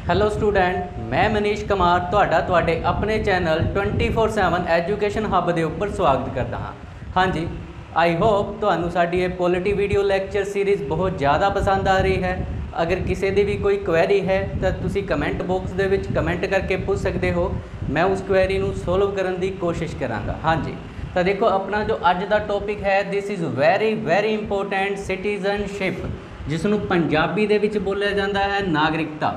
Hello student, मैं मनीष कुमार तुहाडे अपने चैनल 24/7 एजुकेशन हब के उपर स्वागत करता हाँ। हाँ जी, आई होप तुहानू साडी ये पॉलिटी वीडियो लैक्चर सीरीज़ बहुत ज़्यादा पसंद आ रही है। अगर किसी की भी कोई क्वेरी है तो तुसी कमेंट बॉक्स दे विच कमेंट करके पूछ सकते हो। मैं उस क्वेरी नू सोल्व करने की कोशिश करांगा। हाँ जी, तो देखो अपना जो अज का टॉपिक है, this is very important, citizenship, जिसनू पंजाबी दे विच बोलिया जाता है नागरिकता।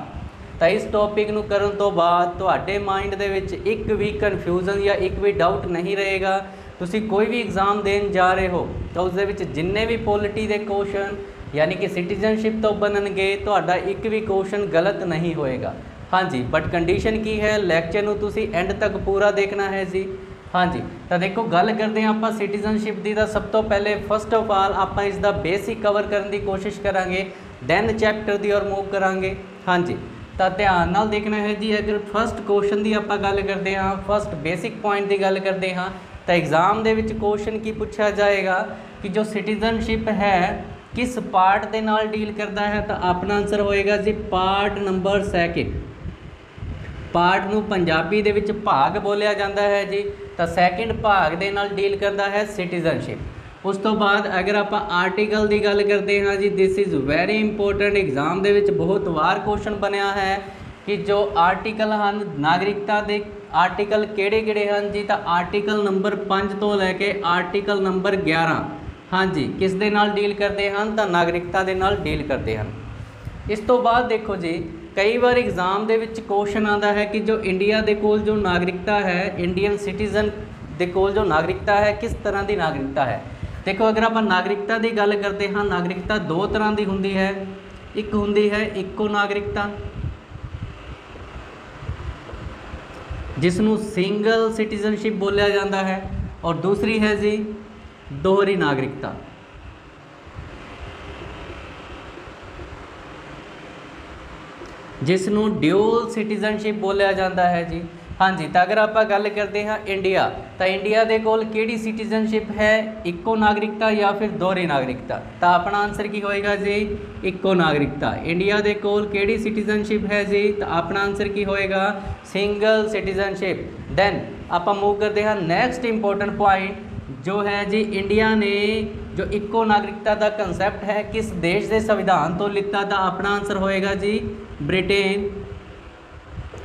तो इस टॉपिक नू करन तो बाद तुहाडे माइंड दे विच एक भी कन्फ्यूजन या एक भी डाउट नहीं रहेगा। तुसी कोई भी एग्जाम देन जा रहे हो तो उस दे विच जिन्ने भी पॉलिटी के क्वेश्चन यानी कि सिटीजनशिप तो बननगे, तुहाडा एक भी क्वेश्चन गलत नहीं होएगा। हाँ जी, बट कंडीशन की है, लैक्चर नू तुसी एंड तक पूरा देखना है जी। हाँ जी, तो देखो गल करते हैं आप सिटीजनशिप की। तो सब तो पहले फस्ट ऑफ ऑल आप इसका बेसिक कवर करने की कोशिश करांगे, दैन चैप्टर की ओर मूव करांगे। हाँ जी, तो ध्यान नाल देखना है जी। अगर फस्ट क्वेश्चन की आप गल करते हाँ, फस्ट बेसिक पॉइंट की गल करते हाँ, तो एग्जाम के क्वेश्चन की पूछा जाएगा कि जो सिटीजनशिप है किस पार्ट के नाल डील करता है। तो अपना आंसर होएगा जी पार्ट नंबर सैकेंड। पार्ट नू पंजाबी दे विच भाग बोलिया जाता है जी। तो सैकेंड भाग दे नाल डील करता है सिटीजनशिप। उस तो बाद अगर आप आर्टिकल की गल करते हाँ जी, this is very important, exam दे विच बहुत वार क्वेश्चन बनया है कि जो आर्टिकल हैं नागरिकता के आर्टिकल किहड़े-किहड़े हैं जी। तो आर्टिकल नंबर 5 तो लैके आर्टिकल नंबर 11 हाँ जी किस दे नाल डील करते हैं, तो नागरिकता दे नाल डील करते हैं। इस तो बाद देखो जी, कई बार एग्जाम दे विच क्वेश्चन आता है कि जो इंडिया दे कोल जो नागरिकता है, इंडियन सिटीजन दे कोल जो नागरिकता है किस तरह की नागरिकता है। देखो अगर आप नागरिकता की गल करते हाँ, नागरिकता दो तरह की होंदी है। एक होंदी है इको नागरिकता, जिसनू सिंगल सिटीजनशिप बोलिया जाता है, और दूसरी है जी दोहरी नागरिकता। जिसनू ड्यूल सिटीजनशिप बोलिया जाता है जी। हाँ जी, तो अगर आप गल करते हैं इंडिया, तो इंडिया के कोल केड़ी सिटीजनशिप है, इको नागरिकता या फिर दोहरी नागरिकता। तो अपना आंसर की होएगा जी इको नागरिकता। इंडिया के कोल केड़ी सिटीजनशिप है जी, तो अपना आंसर की होएगा सिंगल सिटीजनशिप। दैन आप मूव करते हैं नैक्सट इंपोर्टेंट पॉइंट जो है जी, इंडिया ने जो इको नागरिकता का कंसैप्ट है किस देश के संविधान तो लिता। तो अपना आंसर होएगा जी ब्रिटेन।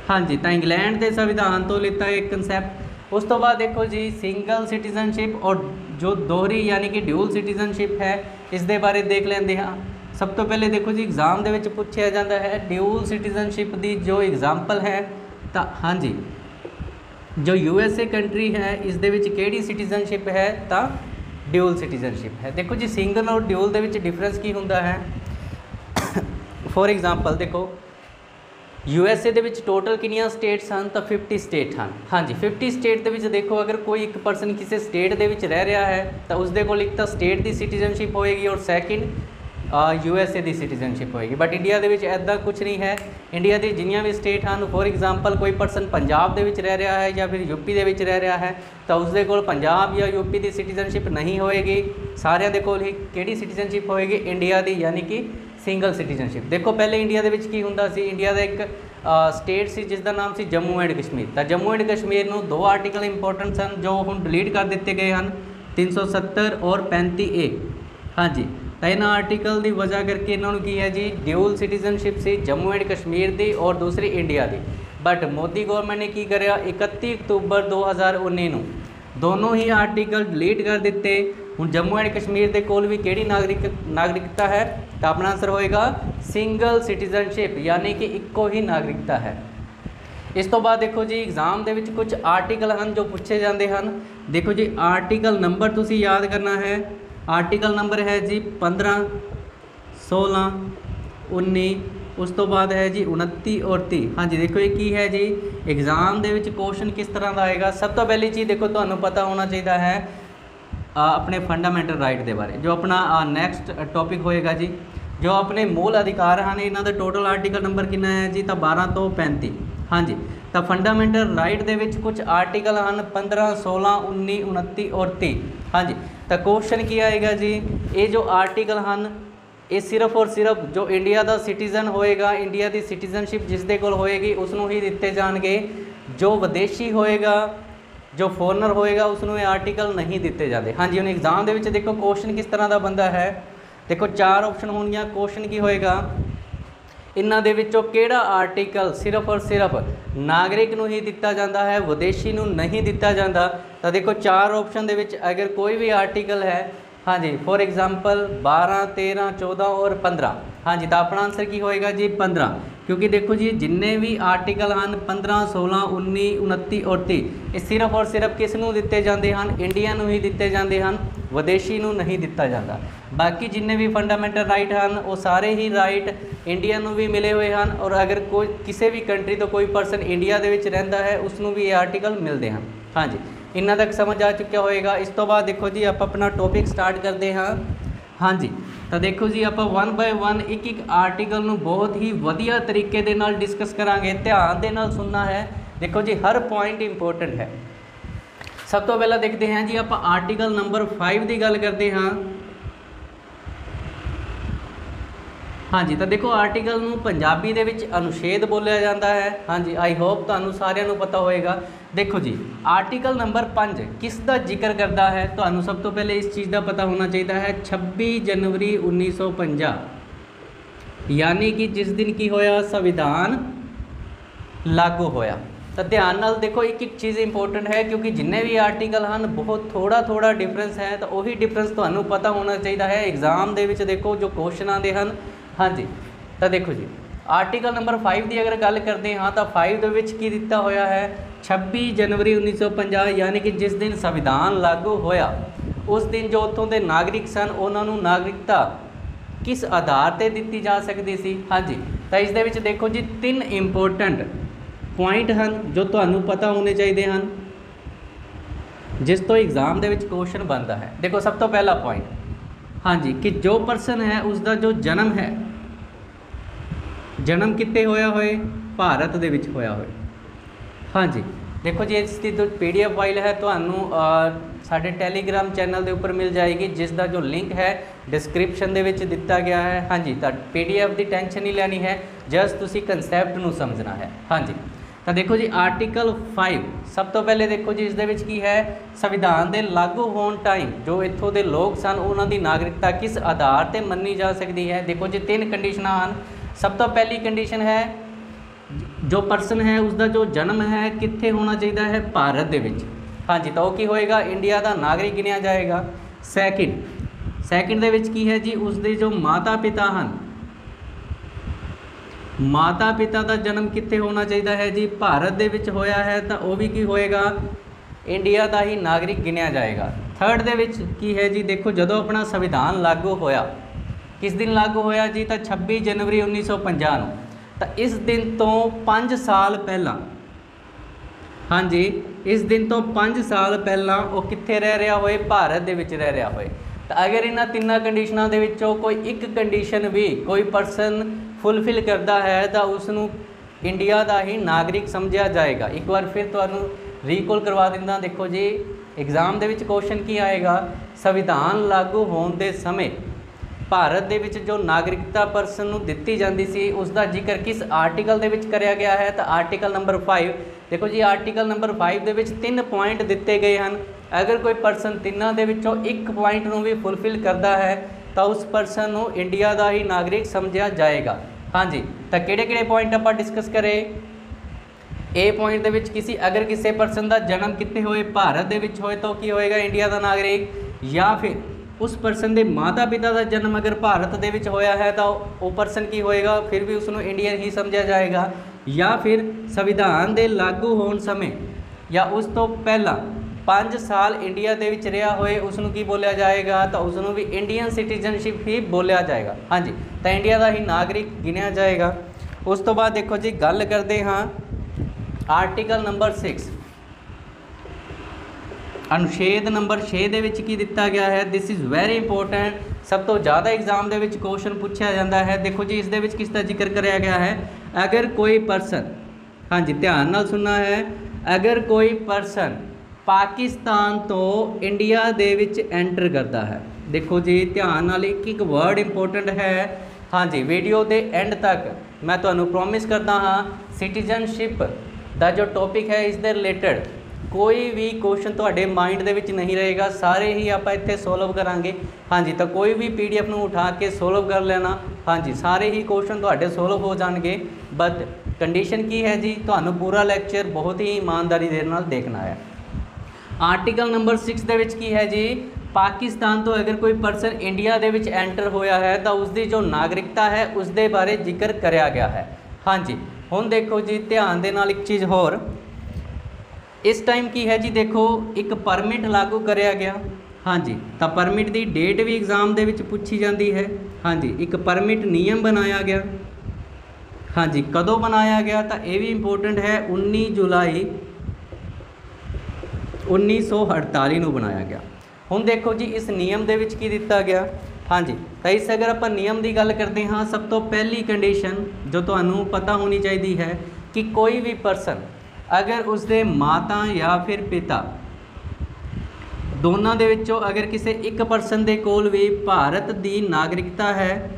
हाँ जी, तो इंग्लैंड के संविधान तो लिता एक कंसैप्ट। उस तो बाद देखो जी सिंगल सिटीजनशिप और जो दोहरी यानी कि ड्यूल सिटीजनशिप है, इस दे बारे देख लेंगे हाँ। सब तो पहले देखो जी एग्जाम के पूछा जाता है ड्यूल सिटीजनशिप की जो एग्जाम्पल है। तो हाँ जी, जो USA कंट्री है इस दे विच केड़ी सिटीजनशिप है, तो ड्यूल सिटीजनशिप है। देखो जी सिंगल और ड्यूल दे विच डिफरेंस की होंदा है। फॉर एग्जाम्पल देखो USA दे विच टोटल कितनी स्टेट्स हैं, तो 50 स्टेट हैं। हाँ जी, 50 स्टेट दे विच देखो अगर कोई एक परसन किसी स्टेट दे विच रह रहा है तो उसके कोल एक तो स्टेट की सिटीजनशिप होएगी और सैकेंड USA की सिटीजनशिप होएगी। बट इंडिया दे विच ऐसा कुछ नहीं है। इंडिया की जिन्नियां भी स्टेट हैं, फॉर एग्जाम्पल कोई परसन पंजाब दे विच रह रहा है या फिर यूपी दे विच रह रहा है तो उसके कोल पंजाब या यूपी की सिटीजनशिप नहीं होएगी। सारिਆਂ दे कोल ही केड़ी सिटीजनशिप होएगी, इंडिया की, यानी कि सिंगल सिटीजनशिप। देखो पहले इंडिया के की होंदा सी, इंडिया का एक स्टेट सी जिसका नाम सी जम्मू एंड कश्मीर। तो जम्मू एंड कश्मीर में 2 आर्टिकल इंपोर्टेंट सन जो हुण डिलीट कर दिए गए हैं, 370 और 35A। हाँ जी, तो इन्होंने आर्टिकल की वजह करके इन्होंने की है जी ड्यूल सिटीजनशिप सी जम्मू एंड कश्मीर की और दूसरी इंडिया की। बट मोदी गवर्नमेंट ने की करा 31 अक्तूबर 2019 को दोनों ही आर्टिकल डिलीट कर दिते। हूँ जम्मू एंड कश्मीर के कोल भी केड़ी नागरिकता है, तो अपना आंसर होएगा सिंगल सिटीजनशिप, यानी कि इको ही नागरिकता है। इस तो बाद देखो जी एग्जाम के कुछ आर्टिकल हैं जो पूछे जाते हैं। देखो जी आर्टिकल नंबर तुसी याद करना है। आर्टिकल नंबर है जी 15, 16, 19, उस तो बाद है जी 29 और 30। हाँ जी, देखो ये की है जी एग्जाम के क्वेश्चन किस तरह का आएगा। सब तो पहली चीज़ देखो तुहानू पता होना चाहिए है अपने फंडामेंटल राइट के बारे, जो अपना नैक्सट टॉपिक होएगा जी। जो अपने मूल अधिकार हैं इन्हों टोटल आर्टिकल नंबर कितना है जी, तो 12 तो 35। हाँ जी, तो फंडामेंटल राइट के कुछ आर्टिकल हैं 15, 16, 19, 29 और 30। हाँ जी, तो क्वेश्चन की आएगा जी, ये जो आर्टिकल हैं ਇਹ ਸਿਰਫ ਔਰ ਸਿਰਫ ਜੋ ਇੰਡੀਆ ਦਾ ਸਿਟੀਜ਼ਨ ਹੋਏਗਾ, ਇੰਡੀਆ ਦੀ ਸਿਟੀਜ਼ਨਸ਼ਿਪ ਜਿਸ ਦੇ ਕੋਲ ਹੋਏਗੀ ਉਸ ਨੂੰ ਹੀ ਦਿੱਤੇ ਜਾਣਗੇ। ਜੋ ਵਿਦੇਸ਼ੀ ਹੋਏਗਾ, ਜੋ ਫੋਰਨਰ ਹੋਏਗਾ ਉਸ ਨੂੰ ਇਹ ਆਰਟੀਕਲ ਨਹੀਂ ਦਿੱਤੇ ਜਾਂਦੇ। ਹਾਂਜੀ, ਹੁਣ ਐਗਜ਼ਾਮ ਦੇ ਵਿੱਚ ਦੇਖੋ ਕੁਐਸਚਨ ਕਿਸ ਤਰ੍ਹਾਂ ਦਾ ਬੰਦਾ ਹੈ। ਦੇਖੋ 4 ਆਪਸ਼ਨ ਹੋਣਗੀਆਂ। ਕੁਐਸਚਨ ਕੀ ਹੋਏਗਾ, ਇਹਨਾਂ ਦੇ ਵਿੱਚੋਂ ਕਿਹੜਾ ਆਰਟੀਕਲ ਸਿਰਫ ਔਰ ਸਿਰਫ ਨਾਗਰਿਕ ਨੂੰ ਹੀ ਦਿੱਤਾ ਜਾਂਦਾ ਹੈ, ਵਿਦੇਸ਼ੀ ਨੂੰ ਨਹੀਂ ਦਿੱਤਾ ਜਾਂਦਾ। ਤਾਂ ਦੇਖੋ 4 ਆਪਸ਼ਨ ਦੇ ਵਿੱਚ ਅਗਰ ਕੋਈ ਵੀ ਆਰਟੀਕਲ ਹੈ, ਹਾਂਜੀ ਫॉर एग्जांपल 12, 13, 14 और 15, ਹਾਂਜੀ ਤਾਂ ਆਪਣਾ ਆਨਸਰ ਕੀ ਹੋਏਗਾ ਜੀ 15, क्योंकि देखो जी जिन्ने भी आर्टिकल हैं 15, 16, 19, 29 और 30 ये सिर्फ और सिर्फ किस नूं दिते जाते हैं, इंडिया नूं ही दिते जाते हैं, विदेशी नूं नहीं दिता जाता। बाकी जिन्ने भी फंडामेंटल राइट हैं वो सारे ही राइट इंडिया नूं भी मिले हुए हैं, और अगर कोई किसी भी कंट्री तो कोई परसन इंडिया दे विच रहिंदा है उसनूं भी ये आर्टिकल मिलते हैं। हाँ जी, इन्ना तक समझ आ चुका होएगा। इस तो बाद देखो जी आप अपना टॉपिक स्टार्ट करते हैं। हाँ जी, तो देखो जी आप 1 बाय 1 एक एक आर्टिकल नूं बहुत ही वधिया तरीके दे नाल डिस्कस करांगे। ध्यान दे नाल सुनना है। देखो जी हर पॉइंट इंपोर्टेंट है। सब तो पहला देखते हैं जी आप आर्टिकल नंबर 5 की गल करते हैं। हाँ जी, तो देखो आर्टिकल नूं पंजाबी दे विच अनुच्छेद बोलिया जाता है। हाँ जी, आई होप तुहानूं सारिआं नूं पता होएगा। देखो जी आर्टिकल नंबर 5 किस दा जिक्र करता है, तुहानूं सब तो पहले इस चीज़ का पता होना चाहिए है 26 जनवरी 1950, यानी कि जिस दिन की होया संविधान लागू होया। तो ध्यान नाल देखो एक एक चीज़ इंपोर्टेंट है, क्योंकि जिन्ने भी आर्टिकल हैं बहुत थोड़ा थोड़ा डिफरेंस है, तो वही डिफरेंस तुहानूं पता होना चाहिए है। एग्जाम दे विच देखो जो क्वेश्चन आते हैं। हाँ जी, तो देखो जी आर्टिकल नंबर 5 की अगर गल करते हाँ तो 5 दे विच की दिता होया है 26 जनवरी 1950, यानी कि जिस दिन संविधान लागू होया उस दिन जो उत्थों के नागरिक सन उन्होंने नागरिकता किस आधार पर दी जा सकती सी। हाँ जी, तो इस दे विच देखो जी 3 इंपोर्टेंट पॉइंट हैं जो तुहानूं पता होने चाहिए हैं, जिस तो एग्जाम दे विच क्वेश्चन बनता है। देखो सब तो पहला पॉइंट, हाँ जी, कि जो परसन है उसका जो जन्म है, जन्म कित्ते होया होए, भारत दे विच होया होए। हाँ जी, देखो जी इसकी जो PDF फाइल है तुहानूं साडे टैलीग्राम चैनल के उपर मिल जाएगी, जिसका जो लिंक है डिस्क्रिप्शन दे विच दिता गया है। हाँ जी, तो PDF की टेंशन नहीं लैनी है, जस्ट तुसी कंसैप्ट नूं समझना है। हाँ जी, तो देखो जी आर्टिकल 5 सब तो पहले देखो जी इस दे विच की है, संविधान के लागू होने टाइम जो इत्थों के लोग सन उन्हों की नागरिकता किस आधार पर मनी जा सकती है। देखो जी 3 कंडीशन हैं। सब तो पहली कंडीशन है जो परसन है उसका जो जन्म है कित्थे होना चाहिए है, भारत दे विच। हाँ जी, तो की होएगा इंडिया का नागरिक गिनिया जाएगा। सैकेंड दे विच की है जी उसके जो माता पिता हैं, माता पिता का जन्म कित्थे होना चाहिए है जी, भारत दे विच होया है तो वह भी की होएगा इंडिया का ही नागरिक गिनिया जाएगा। थर्ड दे विच की है जी, देखो जदों अपना संविधान लागू होया, किस दिन लागू होया जी, तो 26 जनवरी 1950 नूं। तो इस दिन तो 5 साल पहला, हाँ जी, इस दिन तो 5 साल पहला वो कित्थे रह रहा होए, भारत दे विच रह रहा होए। तो अगर इन्हां 3 कंडीशनों दे विचों कोई एक कंडीशन भी कोई परसन फुलफिल करता है तो उसनूं इंडिया का ही नागरिक समझा जाएगा। एक बार फिर तुहानूं रीकॉल करवा दिंदा। देखो जी एग्जाम दे विच क्वेश्चन की आएगा, संविधान लागू होने के समय भारत दे विच जो नागरिकता परसन नूं दित्ती जाती सी उसका जिक्र किस आर्टिकल दे विच करया गया है, तो आर्टिकल नंबर 5। देखो जी आर्टिकल नंबर 5 दे विच 3 पॉइंट दिते गए हैं। अगर कोई परसन तिन्नां दे विचों एक पॉइंट नूं भी फुलफिल करता है तो उस परसन नूं इंडिया का ही नागरिक समझा जाएगा। हाँ जी, तो किहड़े-किहड़े पॉइंट आपां डिस्कस करें। ए पॉइंट दे विच किसी अगर किसी परसन का जन्म कित्थे होए, भारत दे विच होए तो की होएगा इंडिया का नागरिक, या फिर उस परसन के माता पिता का जन्म अगर भारत दे विच होया है तो वो परसन की होएगा फिर भी उसनूं इंडियन ही समझा जाएगा, या फिर संविधान के लागू होने समय या उस तो पहला 5 साल इंडिया दे विच रहा होए उसनूं की बोलिया जाएगा, तो उसनूं भी इंडियन सिटीजनशिप ही बोलिया जाएगा। हाँ जी, तो इंडिया का ही नागरिक गिनिया जाएगा। उस तो बाद देखो जी गल करते हाँ आर्टिकल नंबर 6, अनुच्छेद नंबर 6 दे विच की दिता गया है। दिस इज़ वेरी इंपोर्टेंट, सब तो ज़्यादा एग्जाम दे विच क्वेश्चन पूछा जाता है। देखो जी इस दे विच किसका जिक्र कराया गया है, अगर कोई परसन, हाँ जी ध्यान नाल सुनना है, अगर कोई परसन ਪਾਕਿਸਤਾਨ ਤੋਂ ਇੰਡੀਆ ਦੇ ਵਿੱਚ ਐਂਟਰ ਕਰਦਾ ਹੈ। ਦੇਖੋ ਜੀ ਧਿਆਨ ਨਾਲ ਇੱਕ ਇੱਕ ਵਰਡ ਇੰਪੋਰਟੈਂਟ ਹੈ। ਹਾਂਜੀ ਵੀਡੀਓ ਦੇ ਐਂਡ ਤੱਕ ਮੈਂ ਤੁਹਾਨੂੰ ਪ੍ਰੋਮਿਸ ਕਰਦਾ ਹਾਂ ਸਿਟੀਜ਼ਨਸ਼ਿਪ ਦਾ ਜੋ ਟੌਪਿਕ ਹੈ ਇਸ ਦੇ ਰਿਲੇਟਡ ਕੋਈ ਵੀ ਕੁਐਸਚਨ ਤੁਹਾਡੇ ਮਾਈਂਡ ਦੇ ਵਿੱਚ ਨਹੀਂ ਰਹੇਗਾ, ਸਾਰੇ ਹੀ ਆਪਾਂ ਇੱਥੇ ਸੋਲਵ ਕਰਾਂਗੇ। ਹਾਂਜੀ ਤਾਂ ਕੋਈ ਵੀ PDF ਨੂੰ ਉਠਾ ਕੇ ਸੋਲਵ ਕਰ ਲੈਣਾ। ਹਾਂਜੀ ਸਾਰੇ ਹੀ ਕੁਐਸਚਨ ਤੁਹਾਡੇ ਸੋਲਵ ਹੋ ਜਾਣਗੇ, ਬਟ ਕੰਡੀਸ਼ਨ ਕੀ ਹੈ ਜੀ, ਤੁਹਾਨੂੰ ਪੂਰਾ ਲੈਕਚਰ ਬਹੁਤ ਹੀ ਇਮਾਨਦਾਰੀ ਦੇ ਨਾਲ ਦੇਖਣਾ ਹੈ। ਆਰਟੀਕਲ ਨੰਬਰ 6 ਦੇ ਵਿੱਚ ਕੀ ਹੈ ਜੀ, ਪਾਕਿਸਤਾਨ ਤੋਂ ਅਗਰ ਕੋਈ ਪਰਸਨ ਇੰਡੀਆ ਦੇ ਵਿੱਚ ਐਂਟਰ ਹੋਇਆ ਹੈ ਤਾਂ ਉਸਦੀ ਜੋ ਨਾਗਰਿਕਤਾ ਹੈ ਉਸ ਦੇ ਬਾਰੇ ਜ਼ਿਕਰ ਕਰਿਆ ਗਿਆ ਹੈ। ਹਾਂਜੀ ਹੁਣ ਦੇਖੋ ਜੀ ਧਿਆਨ ਦੇ ਨਾਲ ਇੱਕ ਚੀਜ਼ ਹੋਰ, ਇਸ ਟਾਈਮ ਕੀ ਹੈ ਜੀ, ਦੇਖੋ ਇੱਕ ਪਰਮਿਟ ਲਾਗੂ ਕਰਿਆ ਗਿਆ। ਹਾਂਜੀ ਤਾਂ ਪਰਮਿਟ ਦੀ ਡੇਟ ਵੀ ਐਗਜ਼ਾਮ ਦੇ ਵਿੱਚ ਪੁੱਛੀ ਜਾਂਦੀ ਹੈ। ਹਾਂਜੀ ਇੱਕ ਪਰਮਿਟ ਨਿਯਮ ਬਣਾਇਆ ਗਿਆ। ਹਾਂਜੀ ਕਦੋਂ ਬਣਾਇਆ ਗਿਆ ਤਾਂ ਇਹ ਵੀ ਇੰਪੋਰਟੈਂਟ ਹੈ, 19 ਜੁਲਾਈ 1948 ਨੂੰ ਬਣਾਇਆ ਗਿਆ। ਹੁਣ ਦੇਖੋ ਜੀ ਇਸ ਨਿਯਮ ਦੇ ਵਿੱਚ ਕੀ ਦਿੱਤਾ ਗਿਆ। ਹਾਂਜੀ ਤਾਂ ਇਸ ਅਗਰ ਆਪਾਂ ਨਿਯਮ ਦੀ ਗੱਲ ਕਰਦੇ ਹਾਂ, ਸਭ ਤੋਂ ਪਹਿਲੀ ਕੰਡੀਸ਼ਨ ਜੋ ਤੁਹਾਨੂੰ ਪਤਾ ਹੋਣੀ ਚਾਹੀਦੀ ਹੈ ਕਿ ਕੋਈ ਵੀ ਪਰਸਨ ਅਗਰ ਉਸਦੇ ਮਾਤਾ ਜਾਂ ਫਿਰ ਪਿਤਾ ਦੋਨਾਂ ਦੇ ਵਿੱਚੋਂ ਅਗਰ ਕਿਸੇ ਇੱਕ ਪਰਸਨ ਦੇ ਕੋਲ ਵੀ ਭਾਰਤ ਦੀ ਨਾਗਰਿਕਤਾ ਹੈ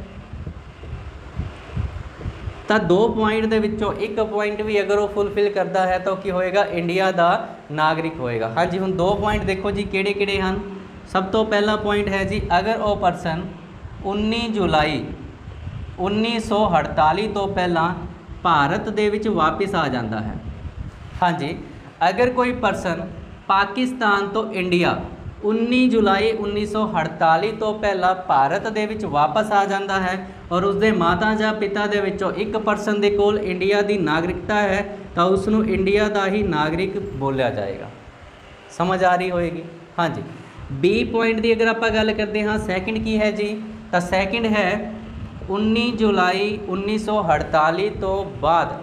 ਤਾਂ 2 ਪੁਆਇੰਟ ਦੇ ਵਿੱਚੋਂ ਇੱਕ ਪੁਆਇੰਟ ਵੀ ਅਗਰ ਉਹ ਫੁੱਲਫਿਲ ਕਰਦਾ ਹੈ ਤਾਂ ਉਹ ਕੀ ਹੋਏਗਾ, ਇੰਡੀਆ ਦਾ ਨਾਗਰਿਕ ਹੋਏਗਾ। ਹਾਂਜੀ ਹੁਣ 2 ਪੁਆਇੰਟ ਦੇਖੋ ਜੀ ਕਿਹੜੇ ਕਿਹੜੇ ਹਨ। ਸਭ ਤੋਂ ਪਹਿਲਾ ਪੁਆਇੰਟ ਹੈ ਜੀ, ਅਗਰ ਉਹ ਪਰਸਨ 19 ਜੁਲਾਈ 1948 ਤੋਂ ਪਹਿਲਾਂ ਭਾਰਤ ਦੇ ਵਿੱਚ ਵਾਪਿਸ ਆ ਜਾਂਦਾ ਹੈ। ਹਾਂਜੀ ਅਗਰ ਕੋਈ ਪਰਸਨ ਪਾਕਿਸਤਾਨ ਤੋਂ ਇੰਡੀਆ 19 ਜੁਲਾਈ 1948 ਤੋਂ ਪਹਿਲਾਂ ਭਾਰਤ ਦੇ ਵਿੱਚ ਵਾਪਸ ਆ ਜਾਂਦਾ ਹੈ ਔਰ ਉਸਦੇ ਮਾਤਾ ਜਾਂ ਪਿਤਾ ਦੇ ਵਿੱਚੋਂ ਇੱਕ ਪਰਸਨ ਦੇ ਕੋਲ ਇੰਡੀਆ ਦੀ ਨਾਗਰਿਕਤਾ ਹੈ ਤਾਂ ਉਸ ਨੂੰ ਇੰਡੀਆ ਦਾ ਹੀ ਨਾਗਰਿਕ ਬੋਲਿਆ ਜਾਏਗਾ। ਸਮਝ ਆ ਰਹੀ ਹੋਏਗੀ। ਹਾਂਜੀ B ਪੁਆਇੰਟ ਦੀ ਅਗਰ ਆਪਾਂ ਗੱਲ ਕਰਦੇ ਹਾਂ, ਸੈਕਿੰਡ ਕੀ ਹੈ ਜੀ, ਤਾਂ ਸੈਕਿੰਡ ਹੈ 19 ਜੁਲਾਈ 1948 ਤੋਂ ਬਾਅਦ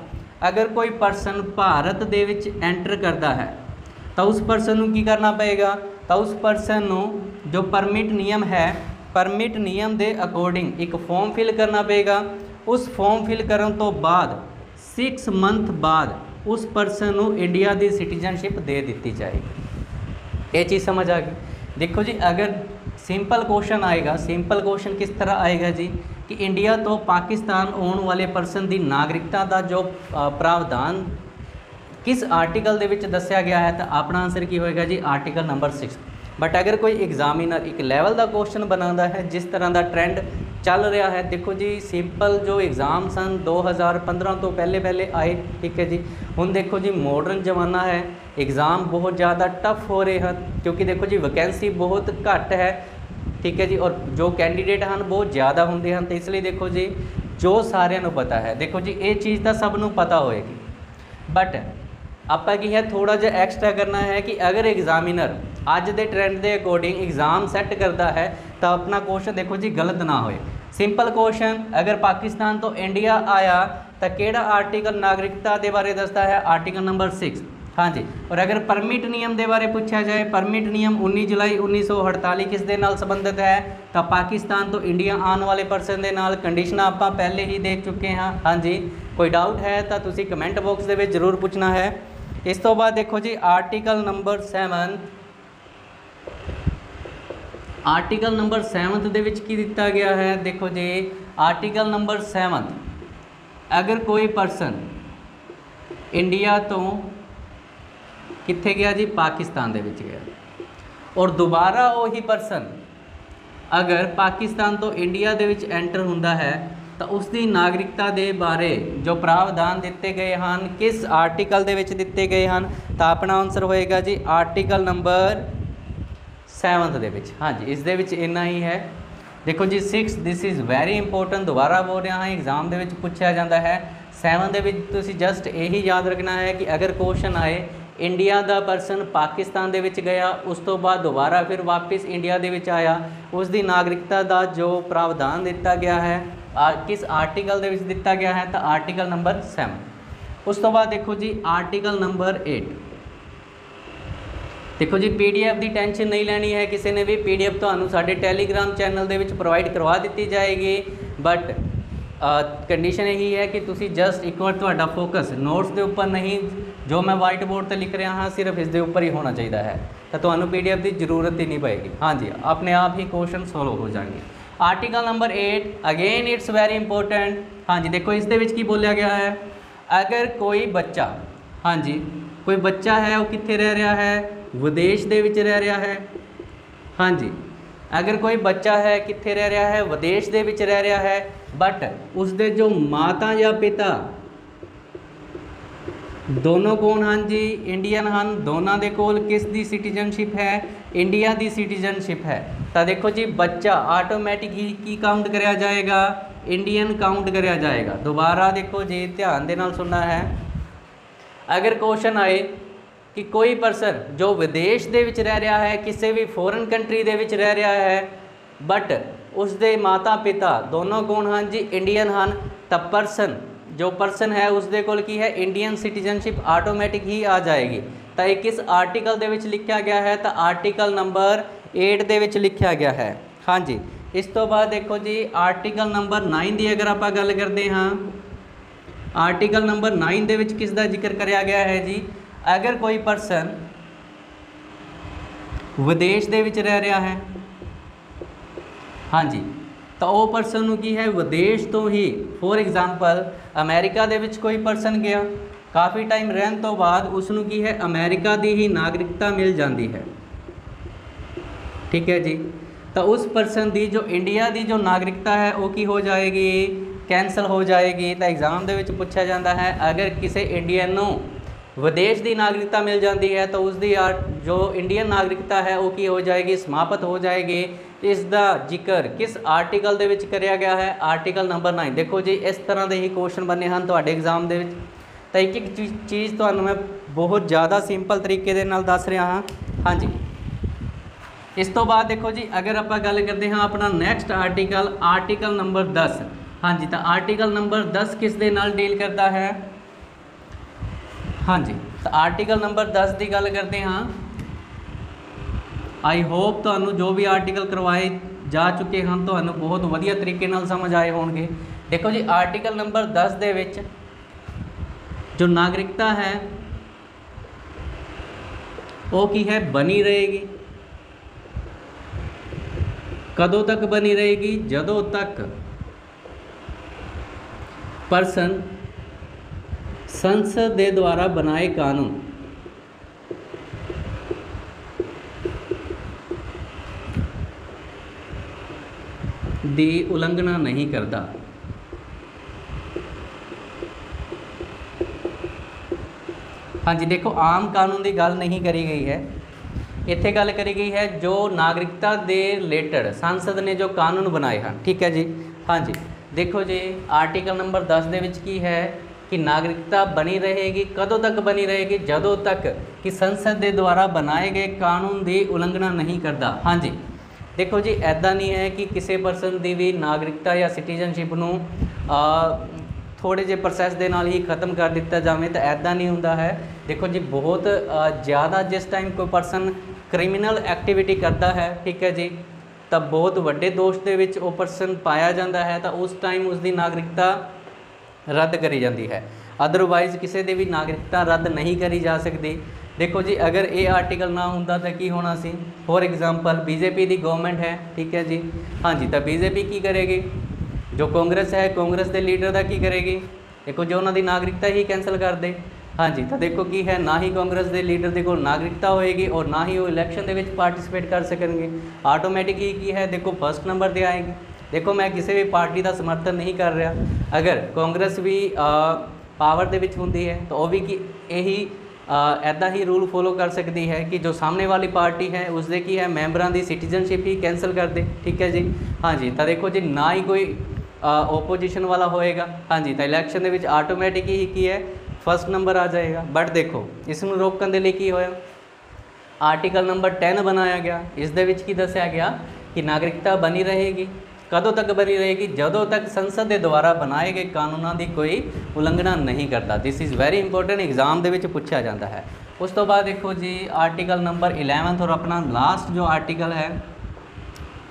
ਅਗਰ ਕੋਈ ਪਰਸਨ ਭਾਰਤ ਦੇ ਵਿੱਚ ਐਂਟਰ ਕਰਦਾ ਹੈ ਤਾਂ ਉਸ ਪਰਸਨ ਨੂੰ ਕੀ ਕਰਨਾ ਪਏਗਾ, ਤਾਂ ਉਸ ਪਰਸਨ ਨੂੰ ਜੋ ਪਰਮਿਟ ਨਿਯਮ ਹੈ, ਪਰਮਿਟ ਨਿਯਮ ਦੇ ਅਕੋਰਡਿੰਗ ਇੱਕ ਫਾਰਮ ਫਿਲ ਕਰਨਾ ਪਏਗਾ। ਉਸ ਫਾਰਮ ਫਿਲ ਕਰਨ ਤੋਂ ਬਾਅਦ 6 ਮੰਥ ਬਾਅਦ ਉਸ ਪਰਸਨ ਨੂੰ ਇੰਡੀਆ ਦੀ ਸਿਟੀਜ਼ਨਸ਼ਿਪ ਦੇ ਦਿੱਤੀ ਜਾਏਗੀ। ਇਹ ਚੀਜ਼ ਸਮਝ ਆ ਗਈ। ਦੇਖੋ ਜੀ ਅਗਰ ਸਿੰਪਲ ਕੁਐਸਚਨ ਆਏਗਾ, ਸਿੰਪਲ ਕੁਐਸਚਨ ਕਿਸ ਤਰ੍ਹਾਂ ਆਏਗਾ ਜੀ ਕਿ ਇੰਡੀਆ ਤੋਂ ਪਾਕਿਸਤਾਨ ਆਉਣ ਵਾਲੇ ਪਰਸਨ ਦੀ ਨਾਗਰਿਕਤਾ ਦਾ ਜੋ ਪ੍ਰਾਵਧਾਨ किस आर्टिकल ਦੇ ਵਿੱਚ ਦੱਸਿਆ ਗਿਆ ਹੈ ਤਾਂ ਆਪਣਾ ਆਨਸਰ ਕੀ ਹੋਏਗਾ ਜੀ, ਆਰਟੀਕਲ ਨੰਬਰ 6। ਬਟ ਅਗਰ ਕੋਈ ਐਗਜ਼ਾਮੀਨਰ ਇੱਕ ਲੈਵਲ ਦਾ ਕੁਐਸਚਨ ਬਣਾਉਂਦਾ ਹੈ ਜਿਸ ਤਰ੍ਹਾਂ ਦਾ ਟ੍ਰੈਂਡ ਚੱਲ ਰਿਹਾ ਹੈ, ਦੇਖੋ ਜੀ ਸਿੰਪਲ ਜੋ ਐਗਜ਼ਾਮ ਸਨ 2015 ਤੋਂ ਪਹਿਲੇ ਆਏ, ਠੀਕ ਹੈ ਜੀ। ਹੁਣ ਦੇਖੋ ਜੀ ਮਾਡਰਨ ਜ਼ਮਾਨਾ ਹੈ, ਐਗਜ਼ਾਮ ਬਹੁਤ ਜ਼ਿਆਦਾ ਟਫ ਹੋ ਰਹੇ ਹਨ ਕਿਉਂਕਿ ਦੇਖੋ ਜੀ ਵੈਕੈਂਸੀ ਬਹੁਤ ਘੱਟ ਹੈ, ਠੀਕ ਹੈ ਜੀ, ਔਰ ਜੋ ਕੈਂਡੀਡੇਟ ਹਨ ਬਹੁਤ ਜ਼ਿਆਦਾ ਹੁੰਦੇ ਹਨ। ਤਾਂ ਇਸ ਲਈ ਦੇਖੋ ਜੀ ਜੋ ਸਾਰਿਆਂ ਨੂੰ ਪਤਾ ਹੈ, ਦੇਖੋ ਜੀ ਇਹ ਚੀਜ਼ ਤਾਂ ਸਭ ਨੂੰ ਪਤਾ ਹੋਏਗੀ, ਬਟ ਆਪਾਂ ਕੀ ਹੈ ਥੋੜਾ ਜਿਹਾ ਐਕਸਟਰਾ ਕਰਨਾ ਹੈ ਕਿ ਅਗਰ ਐਗਜ਼ਾਮੀਨਰ ਅੱਜ ਦੇ ਟ੍ਰੈਂਡ ਦੇ ਅਕੋਰਡਿੰਗ ਐਗਜ਼ਾਮ ਸੈੱਟ ਕਰਦਾ ਹੈ ਤਾਂ ਆਪਣਾ ਕੁਐਸਚਨ ਦੇਖੋ ਜੀ ਗਲਤ ਨਾ ਹੋਏ। ਸਿੰਪਲ ਕੁਐਸਚਨ ਅਗਰ ਪਾਕਿਸਤਾਨ ਤੋਂ ਇੰਡੀਆ ਆਇਆ ਤਾਂ ਕਿਹੜਾ ਆਰਟੀਕਲ ਨਾਗਰਿਕਤਾ ਦੇ ਬਾਰੇ ਦੱਸਦਾ ਹੈ, ਆਰਟੀਕਲ ਨੰਬਰ 6। ਹਾਂਜੀ ਔਰ ਅਗਰ ਪਰਮਿਟ ਨਿਯਮ ਦੇ ਬਾਰੇ ਪੁੱਛਿਆ ਜਾਏ, ਪਰਮਿਟ ਨਿਯਮ 19 ਜੁਲਾਈ 1948 ਕਿਸ ਦੇ ਨਾਲ ਸੰਬੰਧਿਤ ਹੈ ਤਾਂ ਪਾਕਿਸਤਾਨ ਤੋਂ ਇੰਡੀਆ ਆਉਣ ਵਾਲੇ ਪਰਸਨ ਦੇ ਨਾਲ। ਕੰਡੀਸ਼ਨਾਂ ਆਪਾਂ ਪਹਿਲੇ ਹੀ ਦੇਖ ਚੁੱਕੇ ਹਾਂ। ਹਾਂਜੀ ਕੋਈ ਡਾਊਟ ਹੈ ਤਾਂ ਤੁਸੀਂ ਕਮੈਂਟ ਬਾਕਸ ਦੇ ਵਿੱਚ ਜ਼ਰੂਰ ਪੁੱਛਣਾ ਹੈ। ਇਸ ਤੋਂ ਬਾਅਦ ਦੇਖੋ ਜੀ ਆਰਟੀਕਲ ਨੰਬਰ 7, ਆਰਟੀਕਲ ਨੰਬਰ 7 ਦੇ ਵਿੱਚ ਕੀ ਦਿੱਤਾ ਗਿਆ ਹੈ, ਦੇਖੋ ਜੀ ਆਰਟੀਕਲ ਨੰਬਰ 7 ਅਗਰ ਕੋਈ ਪਰਸਨ ਇੰਡੀਆ ਤੋਂ ਕਿੱਥੇ ਗਿਆ ਜੀ, ਪਾਕਿਸਤਾਨ ਦੇ ਵਿੱਚ ਗਿਆ ਔਰ ਦੁਬਾਰਾ ਉਹੀ ਪਰਸਨ ਅਗਰ ਪਾਕਿਸਤਾਨ ਤੋਂ ਇੰਡੀਆ ਦੇ ਵਿੱਚ ਐਂਟਰ ਹੁੰਦਾ ਹੈ ਤਾਂ ਉਸ ਦੀ ਨਾਗਰਿਕਤਾ ਦੇ ਬਾਰੇ ਜੋ ਪ੍ਰਾਵਧਾਨ ਦਿੱਤੇ ਗਏ ਹਨ ਕਿਸ ਆਰਟੀਕਲ ਦੇ ਵਿੱਚ ਦਿੱਤੇ ਗਏ ਹਨ ਤਾਂ ਆਪਣਾ ਆਨਸਰ ਹੋਏਗਾ ਜੀ ਆਰਟੀਕਲ ਨੰਬਰ 7 ਦੇ ਵਿੱਚ। ਹਾਂਜੀ ਇਸ ਦੇ ਵਿੱਚ ਇੰਨਾ ਹੀ ਹੈ। ਦੇਖੋ ਜੀ 6 ਦਿਸ ਇਜ਼ ਵੈਰੀ ਇੰਪੋਰਟੈਂਟ, ਦੁਬਾਰਾ ਬੋਲ ਰਿਹਾ ਹਾਂ, ਐਗਜ਼ਾਮ ਦੇ ਵਿੱਚ ਪੁੱਛਿਆ ਜਾਂਦਾ ਹੈ। 7 ਦੇ ਵਿੱਚ ਤੁਸੀਂ ਜਸਟ ਇਹੀ ਯਾਦ ਰੱਖਣਾ ਹੈ ਕਿ ਅਗਰ ਕੁਐਸਚਨ ਆਏ ਇੰਡੀਆ ਦਾ ਪਰਸਨ ਪਾਕਿਸਤਾਨ ਦੇ ਵਿੱਚ ਗਿਆ, ਉਸ ਤੋਂ ਬਾਅਦ ਦੁਬਾਰਾ ਫਿਰ ਵਾਪਿਸ ਇੰਡੀਆ ਦੇ ਵਿੱਚ ਆਇਆ, ਉਸ ਦੀ ਨਾਗਰਿਕਤਾ ਦਾ ਜੋ ਪ੍ਰਾਵਧਾਨ ਦਿੱਤਾ ਗਿਆ ਹੈ ਕਿਸ ਆਰਟੀਕਲ ਦੇ ਵਿੱਚ ਦਿੱਤਾ ਗਿਆ ਹੈ ਤਾਂ ਆਰਟੀਕਲ ਨੰਬਰ 7। ਉਸ ਤੋਂ ਬਾਅਦ ਦੇਖੋ ਜੀ ਆਰਟੀਕਲ ਨੰਬਰ 8। ਦੇਖੋ ਜੀ PDF ਦੀ ਟੈਨਸ਼ਨ ਨਹੀਂ ਲੈਣੀ ਹੈ ਕਿਸੇ ਨੇ ਵੀ, PDF ਤੁਹਾਨੂੰ ਸਾਡੇ ਟੈਲੀਗ੍ਰਾਮ ਚੈਨਲ ਦੇ ਵਿੱਚ ਪ੍ਰੋਵਾਈਡ ਕਰਵਾ ਦਿੱਤੀ ਜਾਏਗੀ। ਬਟ कंडीशन यही है कि तुसी जस्ट एक बार तुहाडा फोकस नोट्स के उपर नहीं, जो मैं वाइट बोर्ड पर लिख रहा हाँ सिर्फ इसके उपर ही होना चाहिए है, तो तुहानू PDF की जरूरत ही नहीं पएगी। हाँ जी, अपने आप ही क्वेश्चन सॉल्व हो जाएंगे। Article number 8 again it's very important. हाँ जी, देखो इस दे विच की बोलिया गया है, अगर कोई बच्चा, हाँ जी कोई बच्चा है वो कित्थे रह रहा है, विदेश दे विच रह रहा है। हाँ जी, अगर कोई बच्चा है कित्थे रह रहा है, विदेश दे विच रह रहा है, बट उसके जो माता या पिता दोनों कौन हाँ जी, इंडियन हैं, दोनों के कोल किस दी सिटीजनशिप है, इंडिया की सिटीजनशिप है। तो देखो जी बच्चा ऑटोमैटिक ही की काउंट कराया जाएगा, इंडियन काउंट कराया जाएगा। दोबारा देखो जी ध्यान दे नाल सुनना है, अगर क्वेश्चन आए कि कोई परसन जो विदेश दे विच रह रहा है, किसी भी फॉरेन कंट्री दे विच रह रहा है, बट उसके माता पिता दोनों कौन हाँ जी, इंडियन हैं, तो परसन जो परसन है उसके कोल की है इंडियन सिटीजनशिप ऑटोमैटिक ही आ जाएगी। तो ये किस आर्टिकल दे विच लिखा गया है, तो आर्टिकल नंबर 8 दे विच लिखा गया है। हाँ जी, इस तो बाद देखो जी आर्टिकल नंबर 9 की अगर आप गल करते हाँ, आर्टिकल नंबर 9 दे विच किस दा जिक्र कराया गया है जी, अगर कोई परसन विदेश दे विच रह रहा है, हाँ जी, तो वो परसन नूं की है विदेश तो ही, फॉर एग्जाम्पल अमेरिका दे विच कोई परसन गया, काफ़ी टाइम रहन तो बाद उसनूं की है अमेरिका की ही नागरिकता मिल जाती है। ठीक है जी, तो उस परसन की जो इंडिया की जो नागरिकता है वो की हो जाएगी, कैंसल हो जाएगी। तो एग्जाम दे विच पूछा जाता है, अगर किसी इंडियन नूं विदेश की नागरिकता मिल जाती है तो उसकी जो इंडियन नागरिकता है वो की हो जाएगी, समाप्त हो जाएगी। इसका जिक्र किस आर्टिकल दे विच कराया गया है, आर्टिकल नंबर 9। देखो जी इस तरह के ही क्वेश्चन बने हैं तुहाडे एग्जाम दे विच। तो एक एक चीज़ तुहानूं मैं बहुत ज़्यादा सिंपल तरीके दे नाल दस रहा हाँ। हाँ जी, इस तो बाद देखो जी अगर आप गल करते हैं अपना नैक्सट आर्टिकल, आर्टिकल नंबर 10। हाँ जी, तो आर्टिकल नंबर 10 किस दे नाल डील करता है। हाँ जी, तो आर्टिकल नंबर 10 की गल करते हाँ। आई होप तो जो भी आर्टिकल करवाए जा चुके हैं तो बहुत वधिया तरीके नाल समझ आए होंगे। देखो जी आर्टिकल नंबर 10 दे विच जो नागरिकता है वो की है बनी रहेगी, कदों तक बनी रहेगी, जदों तक परसन संसद के द्वारा बनाए कानून की उल्लंघना नहीं करता। हाँ जी, देखो आम कानून की गल नहीं करी गई है, इत्थे गल करी गई है जो नागरिकता के रिलेटेड संसद ने जो कानून बनाए हैं। ठीक है जी। हाँ जी, देखो जी आर्टिकल नंबर 10 दे विच की है कि नागरिकता बनी रहेगी, कदों तक बनी रहेगी, जदों तक कि संसद के द्वारा बनाए गए कानून की उल्लंघना नहीं करता। हाँ जी, देखो जी ऐदा नहीं है कि किसी परसन की भी नागरिकता या सिटीजनशिप नूं थोड़े जे प्रोसैस के नाल ही खत्म कर दिता जाए, तो ऐदा नहीं होंदा है। देखो जी बहुत ज़्यादा जिस टाइम कोई परसन क्रिमिनल एक्टिविटी करता है, ठीक है जी, तब बहुत वड्डे दोष दे विच वो परसन पाया जाता है, तो उस टाइम उसकी नागरिकता रद्द करी जाती है। अदरवाइज़ किसी की भी नागरिकता रद्द नहीं करी जा सकती। देखो जी अगर ये आर्टिकल ना होंदा तो की होना सी, फॉर एग्जाम्पल बीजेपी की गवर्नमेंट है, ठीक है जी। हाँ जी, तो बीजेपी की करेगी, जो कांग्रेस है कांग्रेस के लीडर का की करेगी, देखो जो उन्होंने नागरिकता ही कैंसल कर दे। हाँ जी, तो देखो की है ना ही कांग्रेस के लीडर के कोल नागरिकता होएगी और ना ही वो इलैक्शन के विच पार्टिसिपेट कर सकेंगे। ऑटोमैटिक ही की है देखो फर्स्ट नंबर पर आएगी। देखो मैं किसी भी पार्टी का समर्थन नहीं कर रहा, अगर कांग्रेस भी पावर दे विच हुंदी है तो वह भी कि यही ऐदा ही रूल फॉलो कर सकती है कि जो सामने वाली पार्टी है उसके की है मैंबरां की सिटीजनशिप ही कैंसल कर दे। ठीक है जी। हाँ जी, तो देखो जी ना ही कोई ओपोजिशन वाला होएगा। हाँ जी, तो इलैक्शन के ऑटोमैटिक ही की है फर्स्ट नंबर आ जाएगा। बट देखो इसनूं रोकण दे लई की होया, आर्टिकल नंबर 10 बनाया गया। इस दे विच की दस्सिया गया कि नागरिकता बनी रहेगी, कदों तक बनी रहेगी, जदों तक संसद के द्वारा बनाए गए कानूनों की कोई उल्लंघना नहीं करता। This is very important, exam के पूछा जाता है। उस तो बाद देखो जी आर्टिकल नंबर 11 और अपना लास्ट जो आर्टिकल है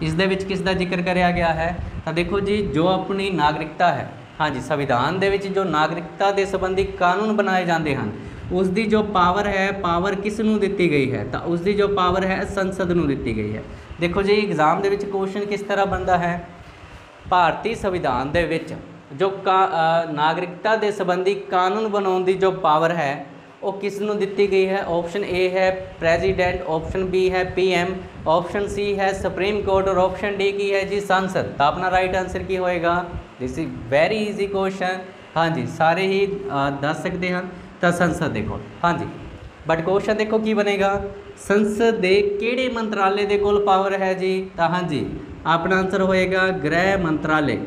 इस दे विच किस दा जिक्र कराया गया है। तो देखो जी जो अपनी नागरिकता है हाँ जी, संविधान दे विच जो नागरिकता दे संबंधी कानून बनाए जाते हैं उसकी जो पावर है, पावर किस नूं दिती गई है, तो उसकी जो पावर है संसद नूं दिती गई है। देखो जी एग्जाम दे विच क्वेश्चन किस तरह बनता है, भारतीय संविधान दे विच जो नागरिकता दे संबंधी कानून बनाने की जो पावर है वो किस नूं दिती गई है। ऑप्शन ए है प्रेजिडेंट, ऑप्शन बी है पीएम, ऑप्शन सी है सुप्रीम कोर्ट और ऑप्शन डी की है जी संसद। तो अपना राइट आंसर की होएगा, this is very easy question. हाँ जी सारे ही दस सकते हैं तो संसद देखो। हाँ जी बट क्वेश्चन देखो की बनेगा, संसद दे किहड़े मंत्रालय दे कोल पावर है जी। तो हाँ जी अपना आंसर होएगा गृह मंत्रालय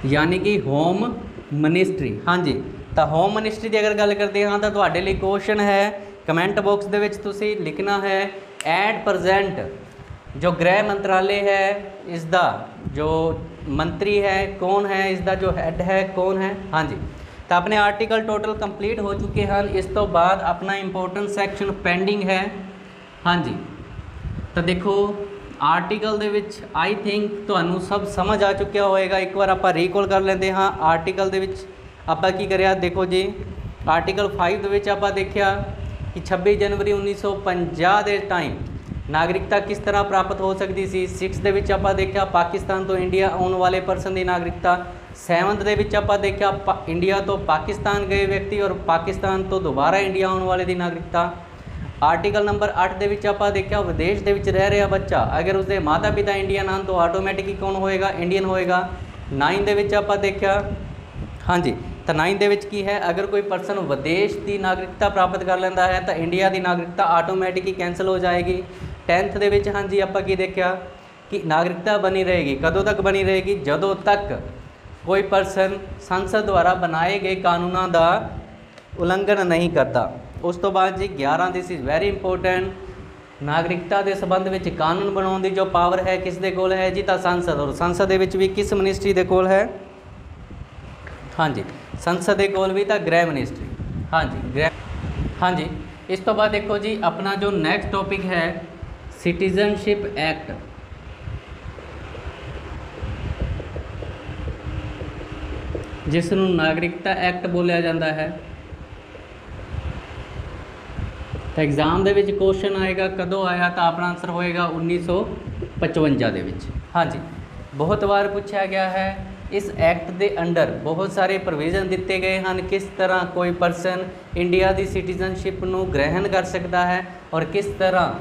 यानी कि होम मिनिस्ट्री। हाँ जी तो होम मिनिस्ट्री की अगर गल करते हाँ तो तुहाडे लई क्वेश्चन है कमेंट बॉक्स दे विच तुसीं लिखना है एट प्रजेंट जो गृह मंत्रालय है इसका जो मंत्री है कौन है, इसका जो हेड है कौन है। हाँ जी तो अपने आर्टिकल टोटल कंप्लीट हो चुके हैं। इस तो बाद अपना इंपोर्टेंट सैक्शन पेंडिंग है। हाँ जी तो देखो article they which I think तुहानू सब समझ आ चुका होएगा। एक बार आप रीकॉल कर लेंदे हाँ आर्टिकल दे विच आपां की करिया। देखो जी आर्टिकल 5 दे विच आपां देखिया कि 26 जनवरी 1950 के टाइम नागरिकता किस तरह प्राप्त हो सकती सी। 6 दे विच आपां देखिया पाकिस्तान तो इंडिया आने वाले परसन की नागरिकता। 7 दे विच आपां देखिया इंडिया तो पाकिस्तान गए व्यक्ति और पाकिस्तान तो दोबारा इंडिया आने वाले की नागरिकता। आर्टिकल नंबर 8 दे विच आपां देखिया विदेश दे विच रह रहा बच्चा अगर उसके माता पिता इंडियन आन तो ऑटोमैटिकली कौन होएगा, इंडियन होएगा। 9 दे विच आपां देखिया हाँ जी तो 9 दे विच की है अगर कोई परसन विदेश की नागरिकता प्राप्त कर लेंदा है तो इंडिया की नागरिकता ऑटोमैटिकली कैंसल हो जाएगी। 10th दे विच हाँ जी आपां की देखिया कि नागरिकता बनी रहेगी, कदों तक बनी रहेगी, जदों तक कोई परसन संसद द्वारा बनाए गए कानूनों का उल्लंघन नहीं करता। उस तो बाद जी 11 दिस इज़ वेरी इंपोर्टेंट, नागरिकता के संबंध में कानून बनाने की जो पावर है किस दे कोल है जी, तो संसद। और संसद दे विच भी किस मिनिस्ट्री दे कोल है, हाँ जी संसद के कोल भी तो गृह मिनिस्ट्री। हाँ जी गृह। हाँ जी इस तो बाद देखो जी अपना जो नैक्सट टॉपिक है सिटीजनशिप एक्ट। जिसनों नागरिकता एक्ट बोलिया जाता है। तो एग्जाम दे विच क्वेश्चन आएगा कदों आया, तो अपना आंसर होएगा 1955 दे विच। हाँ जी बहुत बार पूछा गया है। इस एक्ट के अंडर बहुत सारे प्रोविजन दिते गए हैं किस तरह कोई परसन इंडिया की सिटीजनशिप को ग्रहण कर सकता है और किस तरह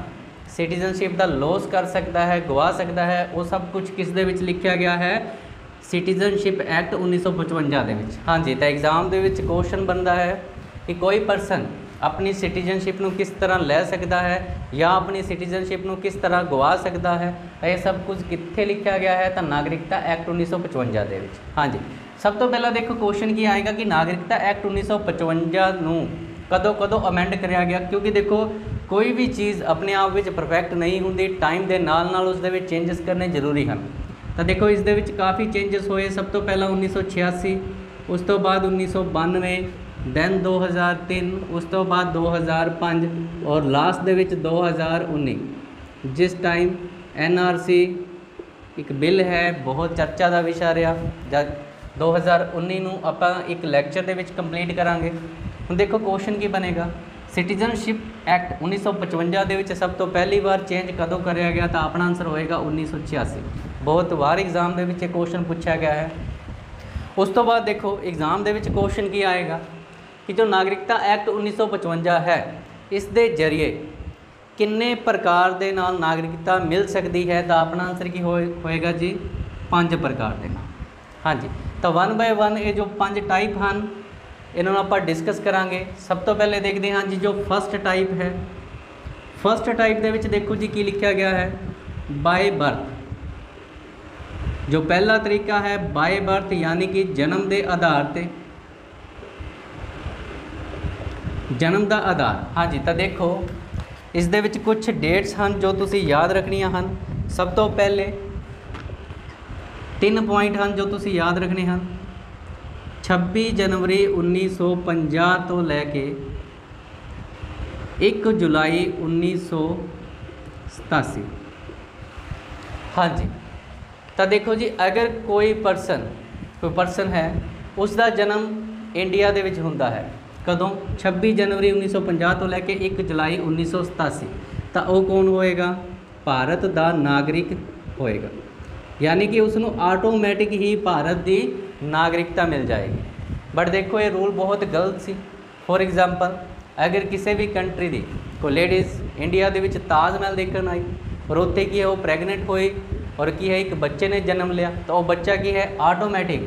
सिटीजनशिप का लॉस कर सकता है, गवा सकता है। वो सब कुछ किस दे विच लिखा गया है, सिटीजनशिप एक्ट 1955 दे विच। हाँ जी तो एग्जाम दे विच क्वेश्चन बनता है कि कोई परसन अपनी सिटीजनशिप को किस तरह ले सकता है या अपनी सिटीजनशिप को किस तरह गवा सकता है। ये सब कुछ कित्थे लिखा गया है, तो नागरिकता एक्ट 1955 दे विच। हाँ जी सब तो पहला देखो क्वेश्चन की आएगा कि नागरिकता एक्ट 1955 नूं कदों कदों अमेंड कराया गया, क्योंकि देखो कोई भी चीज़ अपने आप में परफेक्ट नहीं होंगी, टाइम के नाल नाल उस दे विच चेंजिस करने जरूरी हैं। तो देखो इस दे विच काफ़ी चेंजिस होए। सब तो पहला 1986, उस तो बाद 1992, दैन 2003, उस तो बाद 2005 और लास्ट दे विच 2019 जिस टाइम NRC एक बिल है बहुत चर्चा का विषय रहा। जब 2019 नूं आपां एक लैक्चर दे विच कंप्लीट करांगे। हुण देखो क्वेश्चन की बनेगा, सिटीजनशिप एक्ट 1955 दे विच सब तो पहली बार चेंज कदों कराया गया, तो अपना आंसर होएगा 1986। बहुत बार एग्जाम दे विच क्वेश्चन पूछा गया है। उस तो बाद देखो एग्जाम दे विच क्वेश्चन की आएगा कि जो नागरिकता एक्ट 1955 है इस दे जरिए किन्ने प्रकार दे नाल नागरिकता मिल सकती है, तो अपना आंसर की होएगा जी 5 प्रकार के नाल। हाँ जी तो 1 बाय 1 ये जो 5 टाइप हैं इन्होंने आप डिस्कस करांगे। सब तो पहले देखते हैं जी जो फर्स्ट टाइप है। फर्स्ट टाइप दे विच देखो जी की लिखा गया है, बाय बर्थ। जो पहला तरीका है बाय बर्थ यानी कि जन्म के आधार पर, जन्म का आधार। हाँ जी तो देखो इस दे विच कुछ डेट्स हैं जो तुसी याद रखनियां हैं। सब तो पहले 3 पॉइंट हैं जो तुसी याद रखने हैं। 26 जनवरी 1950 तो लैके 1 जुलाई 1987। हाँ जी तो देखो जी अगर कोई परसन कोई परसन है उसका जन्म इंडिया ਦੇ ਵਿੱਚ ਹੁੰਦਾ है कदों 26 जनवरी 1950 तो लैके 1 जुलाई 1987 ਤਾਂ ਉਹ कौन होएगा भारत ਦਾ नागरिक होएगा यानी कि उसनों आटोमैटिक ही भारत की नागरिकता मिल जाएगी। बट देखो ये रूल बहुत गलत सी। फॉर एग्जाम्पल अगर किसी भी कंट्री की कोई लेडीज़ इंडिया के विच ताज महल देखने आई और उत्थे की है वो प्रैगनेंट हुई और की है एक बच्चे ने जन्म लिया तो वो बच्चा की है आटोमैटिक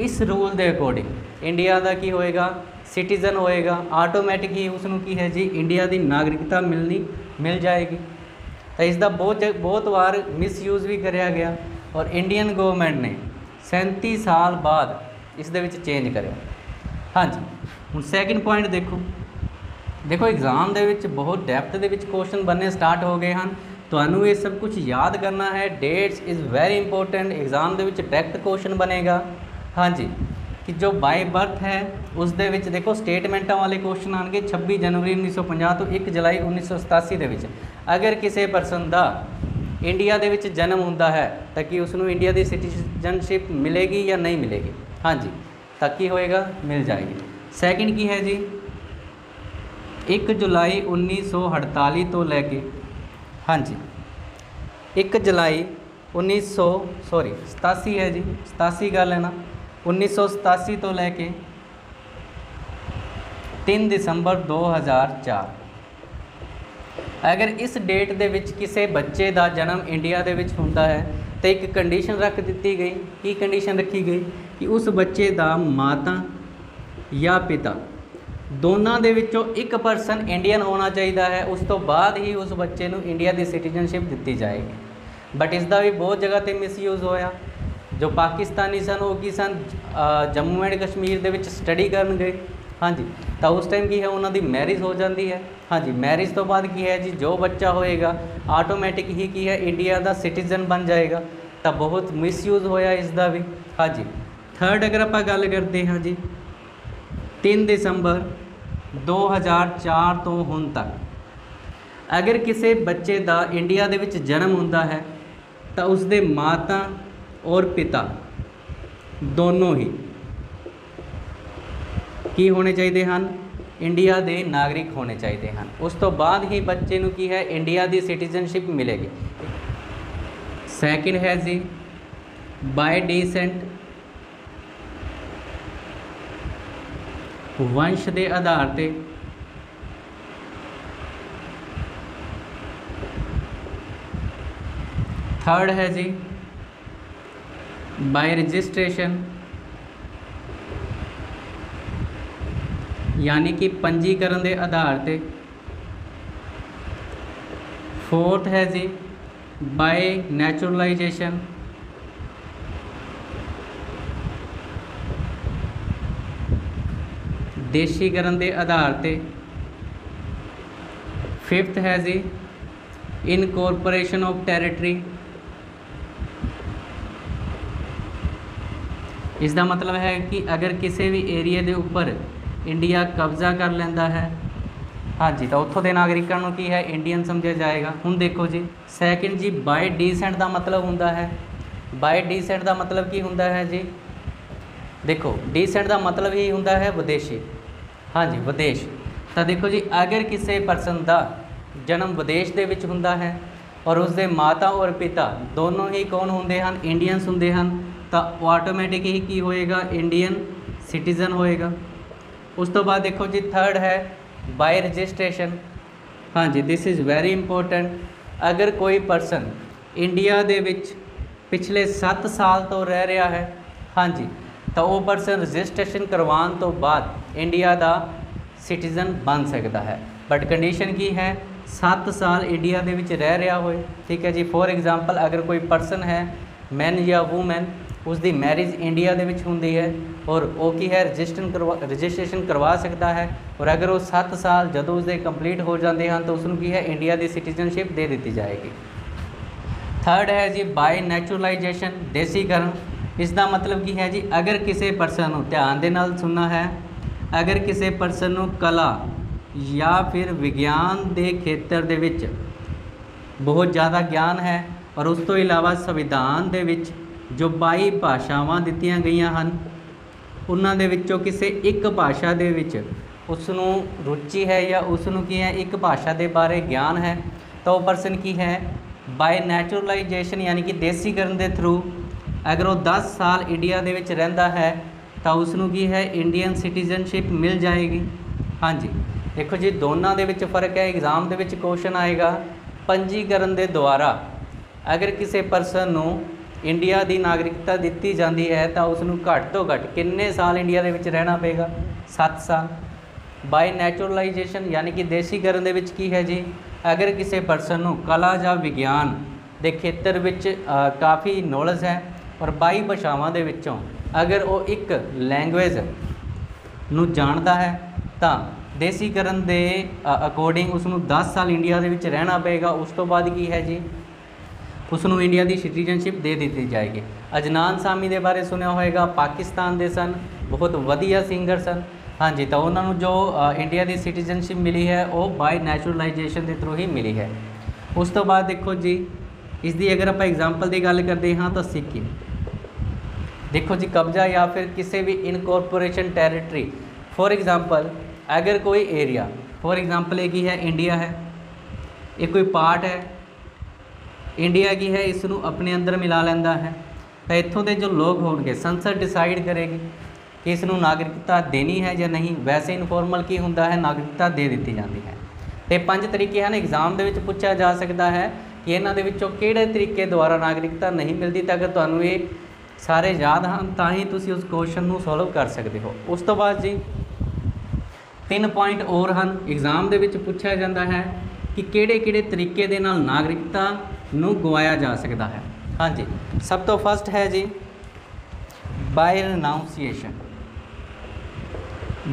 इस रूल के अकॉर्डिंग इंडिया का की होएगा सिटीजन होएगा, आटोमैटिक ही उसनों की है जी इंडिया की नागरिकता मिल जाएगी। तो इसका बहुत बार मिसयूज़ भी कराया गया और इंडियन गवर्नमेंट ने 37 साल बाद इस दे विच चेंज कराया। हाँ जी हुण सैकेंड पॉइंट देखो एग्जाम दे विच बहुत डैप्थ दे विच क्वेश्चन बनने स्टार्ट हो गए हैं। तुहानू ये सब कुछ याद करना है। Dates is very important. Exam दे विच डायरैक्ट क्वेश्चन बनेगा। हाँ जी कि जो बाय बर्थ है उस दे विच देखो स्टेटमेंटा वाले क्वेश्चन आएंगे 26 जनवरी 1950 तो 1 जुलाई 1987 दे विच अगर किसी परसन का इंडिया दे विच जन्म होंदा है तो कि उसनों इंडिया की सिटीजनशिप मिलेगी या नहीं मिलेगी। हाँ जी तक की होएगा मिल जाएगी। सैकेंड की है जी 1 जुलाई 1948 तो लैके हाँ जी 1 जुलाई 87 है जी 87 गल है ना 1987 तो लैके 3 दिसंबर 2004 अगर इस डेट दे विच किसी बच्चे का जन्म इंडिया दे विच हुंदा है तो एक कंडीशन रख दी गई। की कंडीशन रखी गई कि उस बच्चे का माता या पिता दोनों दे विचों एक परसन इंडियन होना चाहिए है। उस तो बाद ही उस बच्चे को इंडिया की सिटीजनशिप दी जाएगी। बट इसका भी बहुत जगह पर मिसयूज़ होया। जो पाकिस्तानी सन वो की सन जम्मू एंड कश्मीर दे विच स्टडी करन गए। हाँ जी तो उस टाइम की है उन्होंने मैरिज हो जाती है। हाँ जी मैरिज तो बाद की है जी जो बच्चा होएगा आटोमैटिक ही की है इंडिया का सिटीजन बन जाएगा। तो बहुत मिसयूज़ होया इसका भी। हाँ जी थर्ड अगर आप गल करते हैं जी 3 दिसंबर 2004 तो हुण तक अगर किसी बच्चे का इंडिया दे विच जन्म होंदा है तो उसके माता और पिता दोनों ही की होने चाहिए हैं इंडिया के नागरिक होने चाहिए हैं। उस तो बाद ही बच्चे नूं की है इंडिया की सिटीजनशिप मिलेगी। सैकेंड है जी बाय डिसेंट वंश के आधार पर थर्ड है जी बाय रजिस्ट्रेशन यानी कि पंजीकरण के आधार पर। फोर्थ है जी बाय नेचुरलाइजेशन देशीकरण के आधार पर। फिफ्थ है जी इनकॉर्पोरेशन ऑफ टेरिटरी। इसका मतलब है कि अगर किसी भी एरिए के ऊपर इंडिया कब्जा कर लेंदा है हाँ जी तो उत्थों के नागरिकों को की है इंडियन समझा जाएगा। हुण देखो जी सैकेंड जी बाय डिसेंट का मतलब हुंदा है। बाय डिसेंट का मतलब की हुंदा है जी देखो डिसेंट का मतलब ही हुंदा है विदेशी। हाँ जी विदेश। तो देखो जी अगर किसी परसन का जन्म विदेश के विच हुंदा है और उसके माता और पिता दोनों ही कौन होंदे हैं इंडियंस होंदे हैं तो ऑटोमैटिक ही की होएगा इंडियन सिटीजन होएगा। उस तो बाद देखो जी थर्ड है बाय रजिस्ट्रेशन। हाँ जी दिस इज़ वेरी इंपॉर्टेंट। अगर कोई परसन इंडिया दे विच पिछले 7 साल तो रह रहा है हाँ जी तो वो परसन रजिस्ट्रेशन करवाने तो बाद इंडिया का सिटीजन बन सकता है। बट कंडीशन की है 7 साल इंडिया दे विच रह रहा होए। ठीक है जी। फॉर एग्जाम्पल अगर कोई परसन है मैन या वूमैन उसकी मैरिज इंडिया दे विच हुंदी है और वो की है रजिस्ट्रेशन करवा सकता है और अगर वो 7 साल जदों उसके कंप्लीट हो जाते हैं तो उसनों की है इंडिया की सिटीजनशिप दे दी जाएगी। थर्ड है जी बाय नेचुरलाइजेशन देसीकरण। इसका मतलब की है जी अगर किसी परसन को ध्यान दे नाल सुनना है अगर किसी परसन को कला या फिर विज्ञान के खेत्र दे विच बहुत ज़्यादा ज्ञान है और उस तो इलावा संविधान दे विच ਜੋ 22 ਭਾਸ਼ਾਵਾਂ ਦਿੱਤੀਆਂ ਗਈਆਂ ਹਨ ਉਹਨਾਂ ਦੇ ਵਿੱਚੋਂ ਕਿਸੇ ਇੱਕ ਭਾਸ਼ਾ ਦੇ ਵਿੱਚ ਉਸ ਨੂੰ ਰੁਚੀ ਹੈ ਜਾਂ ਉਸ ਨੂੰ ਕੀ ਹੈ ਇੱਕ ਭਾਸ਼ਾ ਦੇ ਬਾਰੇ ਗਿਆਨ ਹੈ, ਤਾਂ ਉਹ ਪਰਸਨ ਕੀ ਹੈ ਬਾਏ ਨੈਚੁਰਲਾਈਜੇਸ਼ਨ यानी कि ਦੇਸੀਕਰਨ ਦੇ ਥਰੂ ਅਗਰ ਉਹ 10 ਸਾਲ ਇੰਡੀਆ ਦੇ ਵਿੱਚ ਰਹਿੰਦਾ ਹੈ ਤਾਂ ਉਸ ਨੂੰ ਕੀ ਹੈ ਇੰਡੀਅਨ ਸਿਟੀਜ਼ਨਸ਼ਿਪ ਮਿਲ ਜਾਏਗੀ। ਹਾਂਜੀ ਦੇਖੋ ਜੀ ਦੋਨਾਂ ਦੇ ਵਿੱਚ फ़र्क है। एग्ज़ाम ਦੇ ਵਿੱਚ क्वेश्चन ਆਏਗਾ ਪੰਜੀਕਰਨ ਦੇ ਦੁਆਰਾ अगर किसी परसन ਨੂੰ इंडिया की नागरिकता दी जाती है तो उसनू घट तो घट किन्ने साल इंडिया के विच रहना पेगा 7 साल। बाय नैचुरलाइजेशन यानी कि देसीकरण दे विच की है जी अगर किसी परसन नू कला या विज्ञान के खेत्र विच काफ़ी नॉलेज है और 22 भाषावां दे विचों अगर वो एक लैंगुएज नू जानता है तो देसीकरण के अकॉर्डिंग उसनू 10 साल इंडिया के विच रहना पेगा। उस तो बाद की है जी उसनू इंडिया की सिटीजनशिप दे दी जाएगी। अजनान सामी के बारे सुनिया होएगा, पाकिस्तान के सन, बहुत वधिया सिंगर सन। हाँ जी तो उन्होंने जो इंडिया की सिटीजनशिप मिली है वो बाय नैचुरलाइजेशन के थ्रू ही मिली है। उस तो बाद देखो जी इसकी अगर आप एग्जाम्पल की गल करते हाँ तो सिक्किम देखो जी कब्जा या फिर किसी भी इनकॉर्पोरेशन टेरिटरी फॉर एग्जाम्पल अगर कोई एरिया फॉर एग्जाम्पल एक ही है इंडिया है, एक कोई पार्ट है इंडिया की है, इसनू अपने अंदर मिला लेंदा है तो इत्थों के जो लोग होंगे संसद डिसाइड करेगी कि इसनू नागरिकता देनी है या नहीं। वैसे इनफॉर्मल की हुंदा है नागरिकता दे दी जाती है। तो 5 तरीके हैं एग्जाम के पूछा जा सकता है कि इन्हां दे विचों किहड़े तरीके द्वारा नागरिकता नहीं मिलती। तो अगर तुहानू ये सारे याद हैं तो ही तुसी उस क्वेश्चन नू सॉल्व कर सकते हो। उस तो बाद जी 3 पॉइंट और हैं एग्जाम के पूछा जाता है कि किहड़े तरीके दे नाल नागरिकता नू गवाया जा सकता है। हाँ जी सब तो फर्स्ट है जी बाय रिनाउंसिएशन।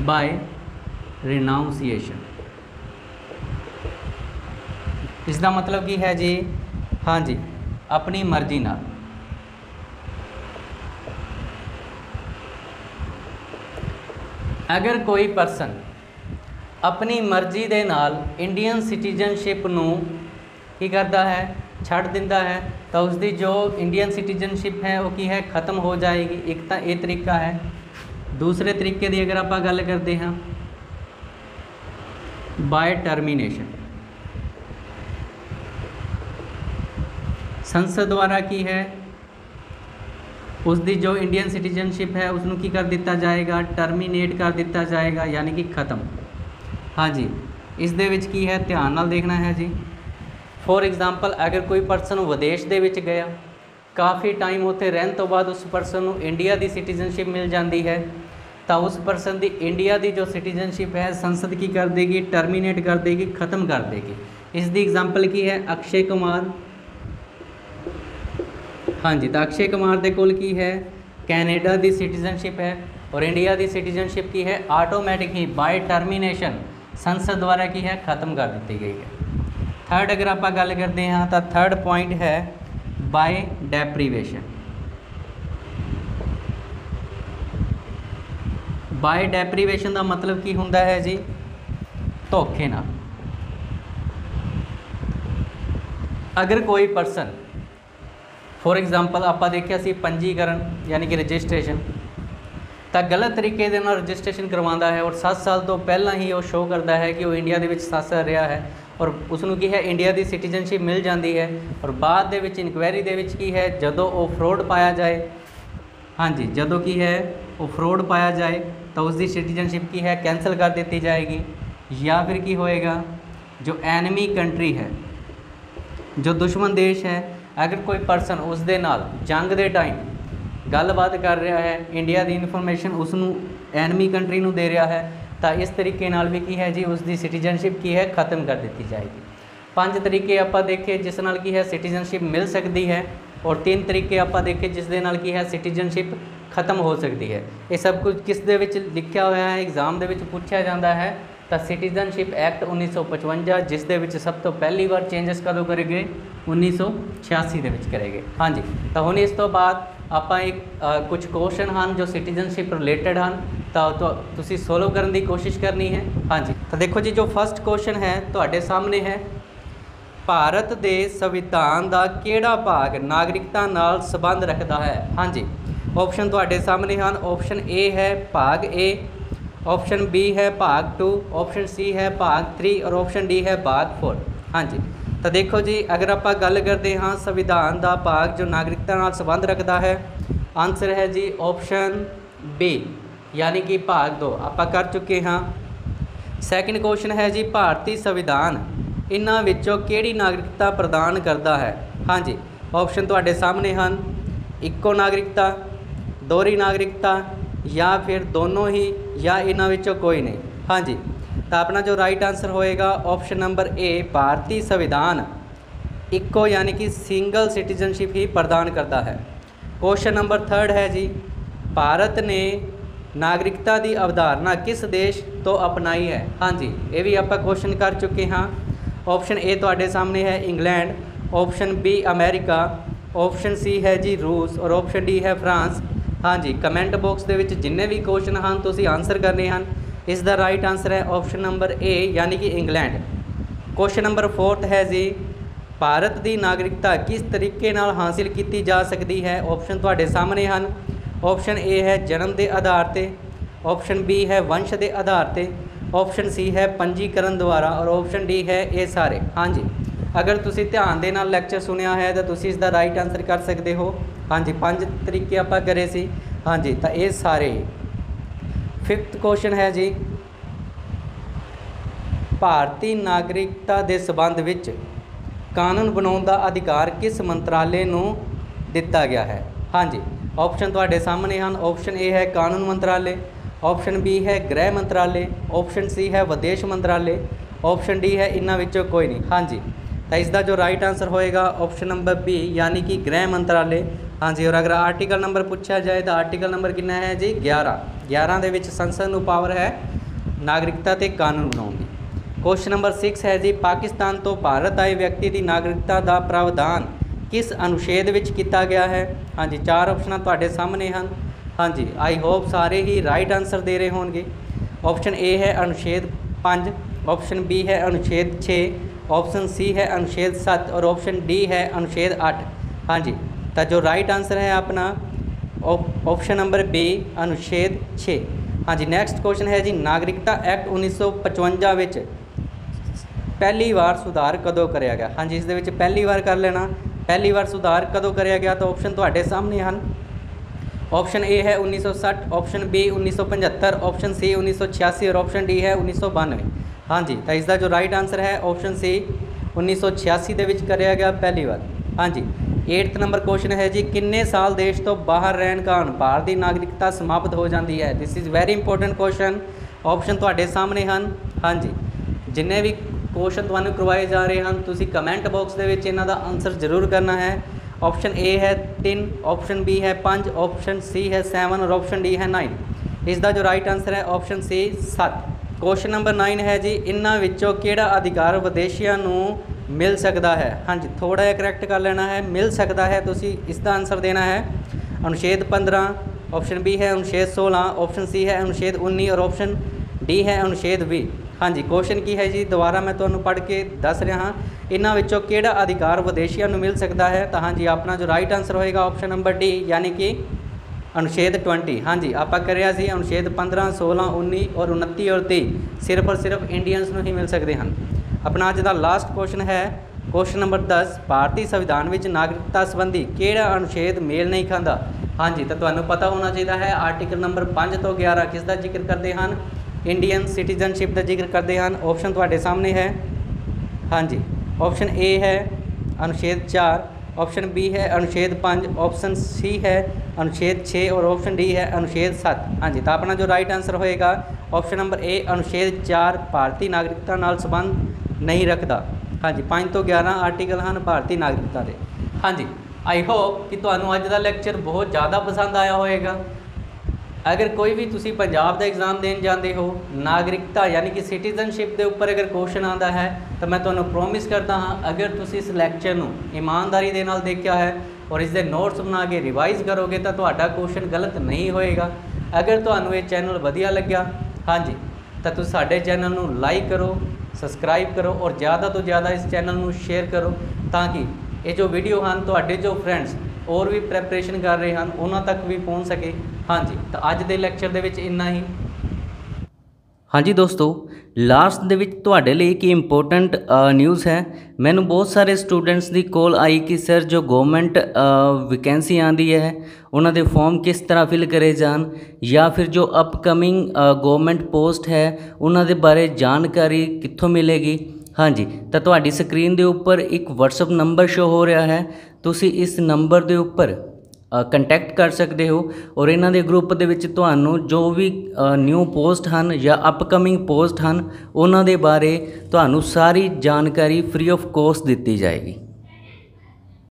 बाय रिनाउंसिएशन इसका मतलब की है जी हाँ जी अपनी मर्जी नाल अगर कोई परसन अपनी मर्जी दे नाल इंडियन सिटीजनशिप नू की करता है छड़ दिंदा है तो उसकी जो इंडियन सिटीजनशिप है वो की है ख़त्म हो जाएगी। एक तो ये तरीका है। दूसरे तरीके की अगर आप गल करते हैं बाय टर्मीनेशन संसद द्वारा की है उसकी जो इंडियन सिटीजनशिप है उसनू की कर दिता जाएगा टर्मीनेट कर दिता जाएगा यानी कि ख़त्म। हाँ जी इस दे विच की है ध्यान नाल देखना है जी। फॉर एग्जाम्पल अगर कोई परसन विदेश दे विच गया काफ़ी टाइम उत्थे रहन तो बाद उस परसन नू इंडिया की सिटीजनशिप मिल जाती है तो उस परसन की इंडिया की जो सिटीजनशिप है संसद की कर देगी टर्मीनेट कर देगी ख़त्म कर देगी। इसकी एग्जाम्पल की है अक्षय कुमार। हाँ जी तो अक्षय कुमार के कोल की है कैनेडा की सिटीजनशिप है और इंडिया की सिटीजनशिप की है ऑटोमैटिक ही बाय टर्मीनेशन संसद द्वारा की है ख़त्म कर दी गई है। थर्ड अगर आप गल करते हैं तो थर्ड पॉइंट है बाय डेप्रीवेशन। बाय डेप्रीवेशन का मतलब की हुंदा है जी धोखे नाल। अगर कोई परसन फॉर एग्जाम्पल आप देखिया सी पंजीकरण यानी कि रजिस्ट्रेशन तो गलत तरीके दे नाल रजिस्ट्रेशन करवाता है और 7 साल तो पहला ही वो शो करता है कि वो इंडिया के 7 साल रहा है और उसनू की है इंडिया की सिटीजनशिप मिल जाती है और बाद दे विच इनक्वायरी दे विच की है जदों वो फ्रॉड पाया जाए। हाँ जी जदों की है वो फ्रॉड पाया जाए तो उसकी सिटीजनशिप की है कैंसल कर दी जाएगी। या फिर की होएगा जो एनिमी कंट्री है जो दुश्मन देश है अगर कोई परसन उस दे नाल जंग दे टाइम गलबात कर रहा है इंडिया की इनफॉर्मेशन उसनू एनिमी कंट्री नू दे रहा है तो इस तरीके नाल भी की है जी उसकी सिटीजनशिप की है ख़त्म कर दी जाएगी। 5 तरीके आप देखे जिस नाल की है सिटीजनशिप मिल सकती है और 3 तरीके आप देखे जिस दे नाल की है सिटीजनशिप ख़त्म हो सकती है। ये सब कुछ किस दे विच लिखा हुआ है एग्जाम दे विच पूछा जाता है तो सिटीजनशिप एक्ट 1955 जिस दे विच सब तो पहली बार चेंजेस कदों करे गए 1986 दे विच करे गए। हाँ जी तो हुण इस तो बाद आप एक कुछ क्वेश्चन हैं जो सिटीजनशिप रिलेटेड हैं तो तुसी सोल्व करने की कोशिश करनी है। हाँ जी तो देखो जी जो फर्स्ट क्वेश्चन है तो सामने है ਭਾਰਤ ਦੇ ਸੰਵਿਧਾਨ ਦਾ ਕਿਹੜਾ ਭਾਗ ਨਾਗਰਿਕਤਾ ਨਾਲ ਸੰਬੰਧ ਰੱਖਦਾ ਹੈ? ਹਾਂਜੀ, ਆਪਸ਼ਨ ਤੁਹਾਡੇ ਸਾਹਮਣੇ ਹਨ। ਆਪਸ਼ਨ ਏ ਹੈ ਭਾਗ ਏ, ऑप्शन बी है भाग 2, ऑप्शन सी है भाग 3 और ऑप्शन डी है भाग 4। हाँ जी, तो देखो जी, अगर आप गल करते हाँ संविधान का भाग जो नागरिकता नाल संबंध रखता है, आंसर है जी ऑप्शन बी यानी कि भाग 2 आप कर चुके हाँ। सैकेंड क्वेश्चन है जी, भारतीय संविधान इन्हां विचों किहड़ी नागरिकता प्रदान करता है? हाँ जी, ऑप्शन तुहाडे सामने हैं, इक्को नागरिकता, दोहरी नागरिकता या फिर दोनों ही या इन्हां विचों कोई नहीं। हाँ जी, तो अपना जो राइट आंसर होएगा ऑप्शन नंबर ए, भारतीय संविधान इक्को यानी कि सिंगल सिटीजनशिप ही प्रदान करता है। क्वेश्चन नंबर 3 है जी, भारत ने नागरिकता की अवधारणा किस देश तो अपनाई है? हाँ जी, ये भी आप क्वेश्चन कर चुके हाँ। ऑप्शन ए तुहाडे सामने है England, option B America, option C है जी रूस और ऑप्शन डी है फ्रांस। हाँ जी, कमेंट बॉक्स के विच जिन्ने भी क्वेश्चन हैं तुसीं आंसर करने हैं। इसका राइट आंसर है ऑप्शन नंबर ए यानी कि इंग्लैंड। क्वेश्चन नंबर 4 है जी, भारत की नागरिकता किस तरीके नाल हासिल की जा सकती है? ऑप्शन तुहाडे सामने हैं। ऑप्शन ए है जन्म के आधार पर, ऑप्शन बी है वंश के आधार पर, ऑप्शन सी है पंजीकरण द्वारा और ऑप्शन डी है ये सारे। हाँ जी, अगर तुसीं ध्यान दे नाल लैक्चर सुनिया है तो तुसीं इसका राइट आंसर कर सकते हो। हाँ जी, 5 तरीके आप करे सी। हाँ जी, तो ये सारे। 5th क्वेश्चन है जी, भारतीय नागरिकता के संबंध विच कानून बनाने का अधिकार किस मंत्रालय नूं दिता गया है? हाँ जी, ऑप्शन तुहाडे सामने हैं। ऑप्शन ए है कानून मंत्रालय, ऑप्शन बी है गृह मंत्रालय, ऑप्शन सी है विदेश मंत्रालय, ऑप्शन डी है इन्हां विचों कोई नहीं। हाँ जी, तो इसका जो राइट आंसर होएगा ऑप्शन नंबर बी यानी कि गृह मंत्रालय। हाँ जी, और अगर आर्टिकल नंबर पूछा जाए तो आर्टिकल नंबर कितना है जी? 11 के विच संसद नूं पावर है नागरिकता ते कानून बनाउण दी। क्वेश्चन नंबर 6 है जी, पाकिस्तान तो भारत आए व्यक्ति की नागरिकता का प्रावधान किस अनुच्छेद विच किया गया है? हाँ जी, 4 ऑप्शन तुहाडे सामने हैं। हाँ जी, आई होप सारे ही राइट आंसर दे रहे होंगे। ऑप्शन ए है अनुच्छेद 5, ऑप्शन बी है अनुच्छेद 6, ऑप्शन सी है अनुच्छेद 7 और ऑप्शन डी है अनुच्छेद 8। हाँ जी, तो जो राइट आंसर है अपना ऑप्शन नंबर बी अनुच्छेद 6। हाँ जी, नेक्स्ट क्वेश्चन है जी, नागरिकता एक्ट 1955 विच पहली बार सुधार कदों कराया गया? हाँ जी, इस दे विच पहली बार कर लेना, पहली बार सुधार कदों कराया गया? तो ऑप्शन तुहाडे सामने हैं। ऑप्शन ए है 1960, ऑप्शन बी 1975, ऑप्शन सी 1986 और ऑप्शन डी है 1992। हाँ जी, तो इसका जो राइट आंसर है ऑप्शन सी 1986 के विच कराया गया पहली बार। हाँ जी, 8th नंबर क्वेश्चन है जी, किन्ने साल देश तो बाहर रहने कारण भारत की नागरिकता समाप्त हो जाती है? This is very important question. Option तुहाडे सामने हैं। हाँ जी, जिन्ने भी क्वेश्चन तुहानूं करवाए जा रहे हैं तुसीं कमेंट बॉक्स के विच इन्हां दा आंसर जरूर करना है। ऑप्शन ए है 3, ऑप्शन बी है 5, ऑप्शन सी है 7 और ऑप्शन डी है 9। इसका जो राइट आंसर है ऑप्शन सी 7। क्वेश्चन नंबर 9 है जी, इन्हां विचों किहड़ा अधिकार विदेशियां नूं मिल सकता है? हाँ जी, थोड़ा जिहा करैक्ट कर लेना है, मिल सकता है, तुसीं इसका आंसर देना है अनुच्छेद 15, ऑप्शन बी है अनुच्छेद 16, ऑप्शन सी है अनुच्छेद 19 और ऑप्शन डी है अनुच्छेद 20। हाँ जी, क्वेश्चन की है जी, दोबारा मैं तुहानूं पढ़ के दस रहा हाँ, इन्हां विचों किहड़ा अधिकार विदेशियां नूं मिल सकता है? तो हाँ जी, अपना जो राइट आंसर होएगा ऑप्शन नंबर डी यानी कि अनुच्छेद 20। हाँ जी, आप कराया सी अनुच्छेद 15, 16, 19 और 29 और 23 सिर्फ और सिर्फ इंडियंस नूं ही मिल सकते हैं। अपना अज का लास्ट क्वेश्चन है क्वेश्चन नंबर 10, भारतीय संविधान में नागरिकता संबंधी किहड़ा अनुच्छेद मेल नहीं खाता? हाँ जी, तो तुहानूं पता होना चाहिए है आर्टिकल नंबर 5 तो 11 किसका जिक्र करते हैं? इंडियन सिटीजनशिप का जिक्र करते हैं। ऑप्शन तुहाडे सामने है। हाँ जी, ऑप्शन ए है अनुच्छेद 4, ऑप्शन बी है अनुच्छेद 5, ऑप्शन सी है अनुच्छेद 6 और ऑप्शन डी है अनुच्छेद 7। हाँ जी, तो अपना जो राइट आंसर होएगा ऑप्शन नंबर ए अनुच्छेद 4 भारतीय नागरिकता नाल संबंध नहीं रखता। हाँ जी, 5 तो 11 आर्टिकल हैं भारतीय नागरिकता के। हाँ जी, आई होप कि तुहानूं अज दा लैक्चर बहुत ज़्यादा पसंद आया होएगा। अगर कोई भी तुसी पंजाब का एग्जाम देन जाते हो, नागरिकता यानी कि सिटीजनशिप के उपर अगर क्वेश्चन आता है तो मैं तुहानूं प्रॉमिस करता हाँ, अगर तुसी इस लैक्चर नूं ईमानदारी दे नाल देखिया है और इसके नोट्स बना के रिवाइज़ करोगे तो तुहाडा क्वेश्चन गलत नहीं होएगा। अगर तुहानूं ये चैनल वधिया लग्या, हाँ जी, ਤਾਂ ਤੁਸੀਂ ਸਾਡੇ ਚੈਨਲ ਨੂੰ ਲਾਈਕ ਕਰੋ, ਸਬਸਕ੍ਰਾਈਬ ਕਰੋ ਔਰ ज़्यादा ਤੋਂ ज़्यादा ਇਸ ਚੈਨਲ ਨੂੰ ਸ਼ੇਅਰ ਕਰੋ ਤਾਂ ਕਿ ਇਹ ਜੋ ਵੀਡੀਓ ਹਨ ਤੁਹਾਡੇ ਜੋ ਫਰੈਂਡਸ ਹੋਰ ਵੀ ਪ੍ਰੈਪਰੇਸ਼ਨ ਕਰ ਰਹੇ ਹਨ ਉਹਨਾਂ ਤੱਕ ਵੀ ਪਹੁੰਚ ਸਕੇ। ਹਾਂਜੀ, ਤਾਂ ਅੱਜ ਦੇ ਲੈਕਚਰ ਦੇ ਵਿੱਚ ਇੰਨਾ ਹੀ। ਹਾਂਜੀ ਦੋਸਤੋ, ਲਾਸਟ ਦੇ ਵਿੱਚ ਤੁਹਾਡੇ ਲਈ ਇੱਕ ਇੰਪੋਰਟੈਂਟ ਨਿਊਜ਼ ਹੈ। ਮੈਨੂੰ ਬਹੁਤ ਸਾਰੇ ਸਟੂਡੈਂਟਸ ਦੀ ਕਾਲ ਆਈ ਕਿ ਸਰ ਜੋ ਗਵਰਨਮੈਂਟ ਵੈਕੈਂਸੀ ਆਉਂਦੀ ਹੈ ਉਹਨਾਂ ਦੇ ਫਾਰਮ ਕਿਸ ਤਰ੍ਹਾਂ ਫਿਲ ਕਰੇ ਜਾਣ, ਜਾਂ ਫਿਰ ਜੋ ਅਪਕਮਿੰਗ ਗਵਰਨਮੈਂਟ ਪੋਸਟ ਹੈ ਉਹਨਾਂ ਦੇ ਬਾਰੇ ਜਾਣਕਾਰੀ ਕਿੱਥੋਂ ਮਿਲੇਗੀ। ਹਾਂਜੀ, ਤਾਂ ਤੁਹਾਡੀ ਸਕਰੀਨ ਦੇ ਉੱਪਰ ਇੱਕ WhatsApp ਨੰਬਰ ਸ਼ੋ ਹੋ ਰਿਹਾ ਹੈ, ਤੁਸੀਂ ਇਸ ਨੰਬਰ ਦੇ ਉੱਪਰ ਕੰਟੈਕਟ ਕਰ ਸਕਦੇ ਹੋ ਔਰ ਇਹਨਾਂ ਦੇ ਗਰੁੱਪ ਦੇ ਵਿੱਚ ਤੁਹਾਨੂੰ ਜੋ ਵੀ ਨਿਊ ਪੋਸਟ ਹਨ ਜਾਂ ਅਪਕਮਿੰਗ ਪੋਸਟ ਹਨ ਉਹਨਾਂ ਦੇ ਬਾਰੇ ਤੁਹਾਨੂੰ ਸਾਰੀ ਜਾਣਕਾਰੀ ਫ੍ਰੀ ਆਫ ਕੋਸਟ ਦਿੱਤੀ ਜਾਏਗੀ।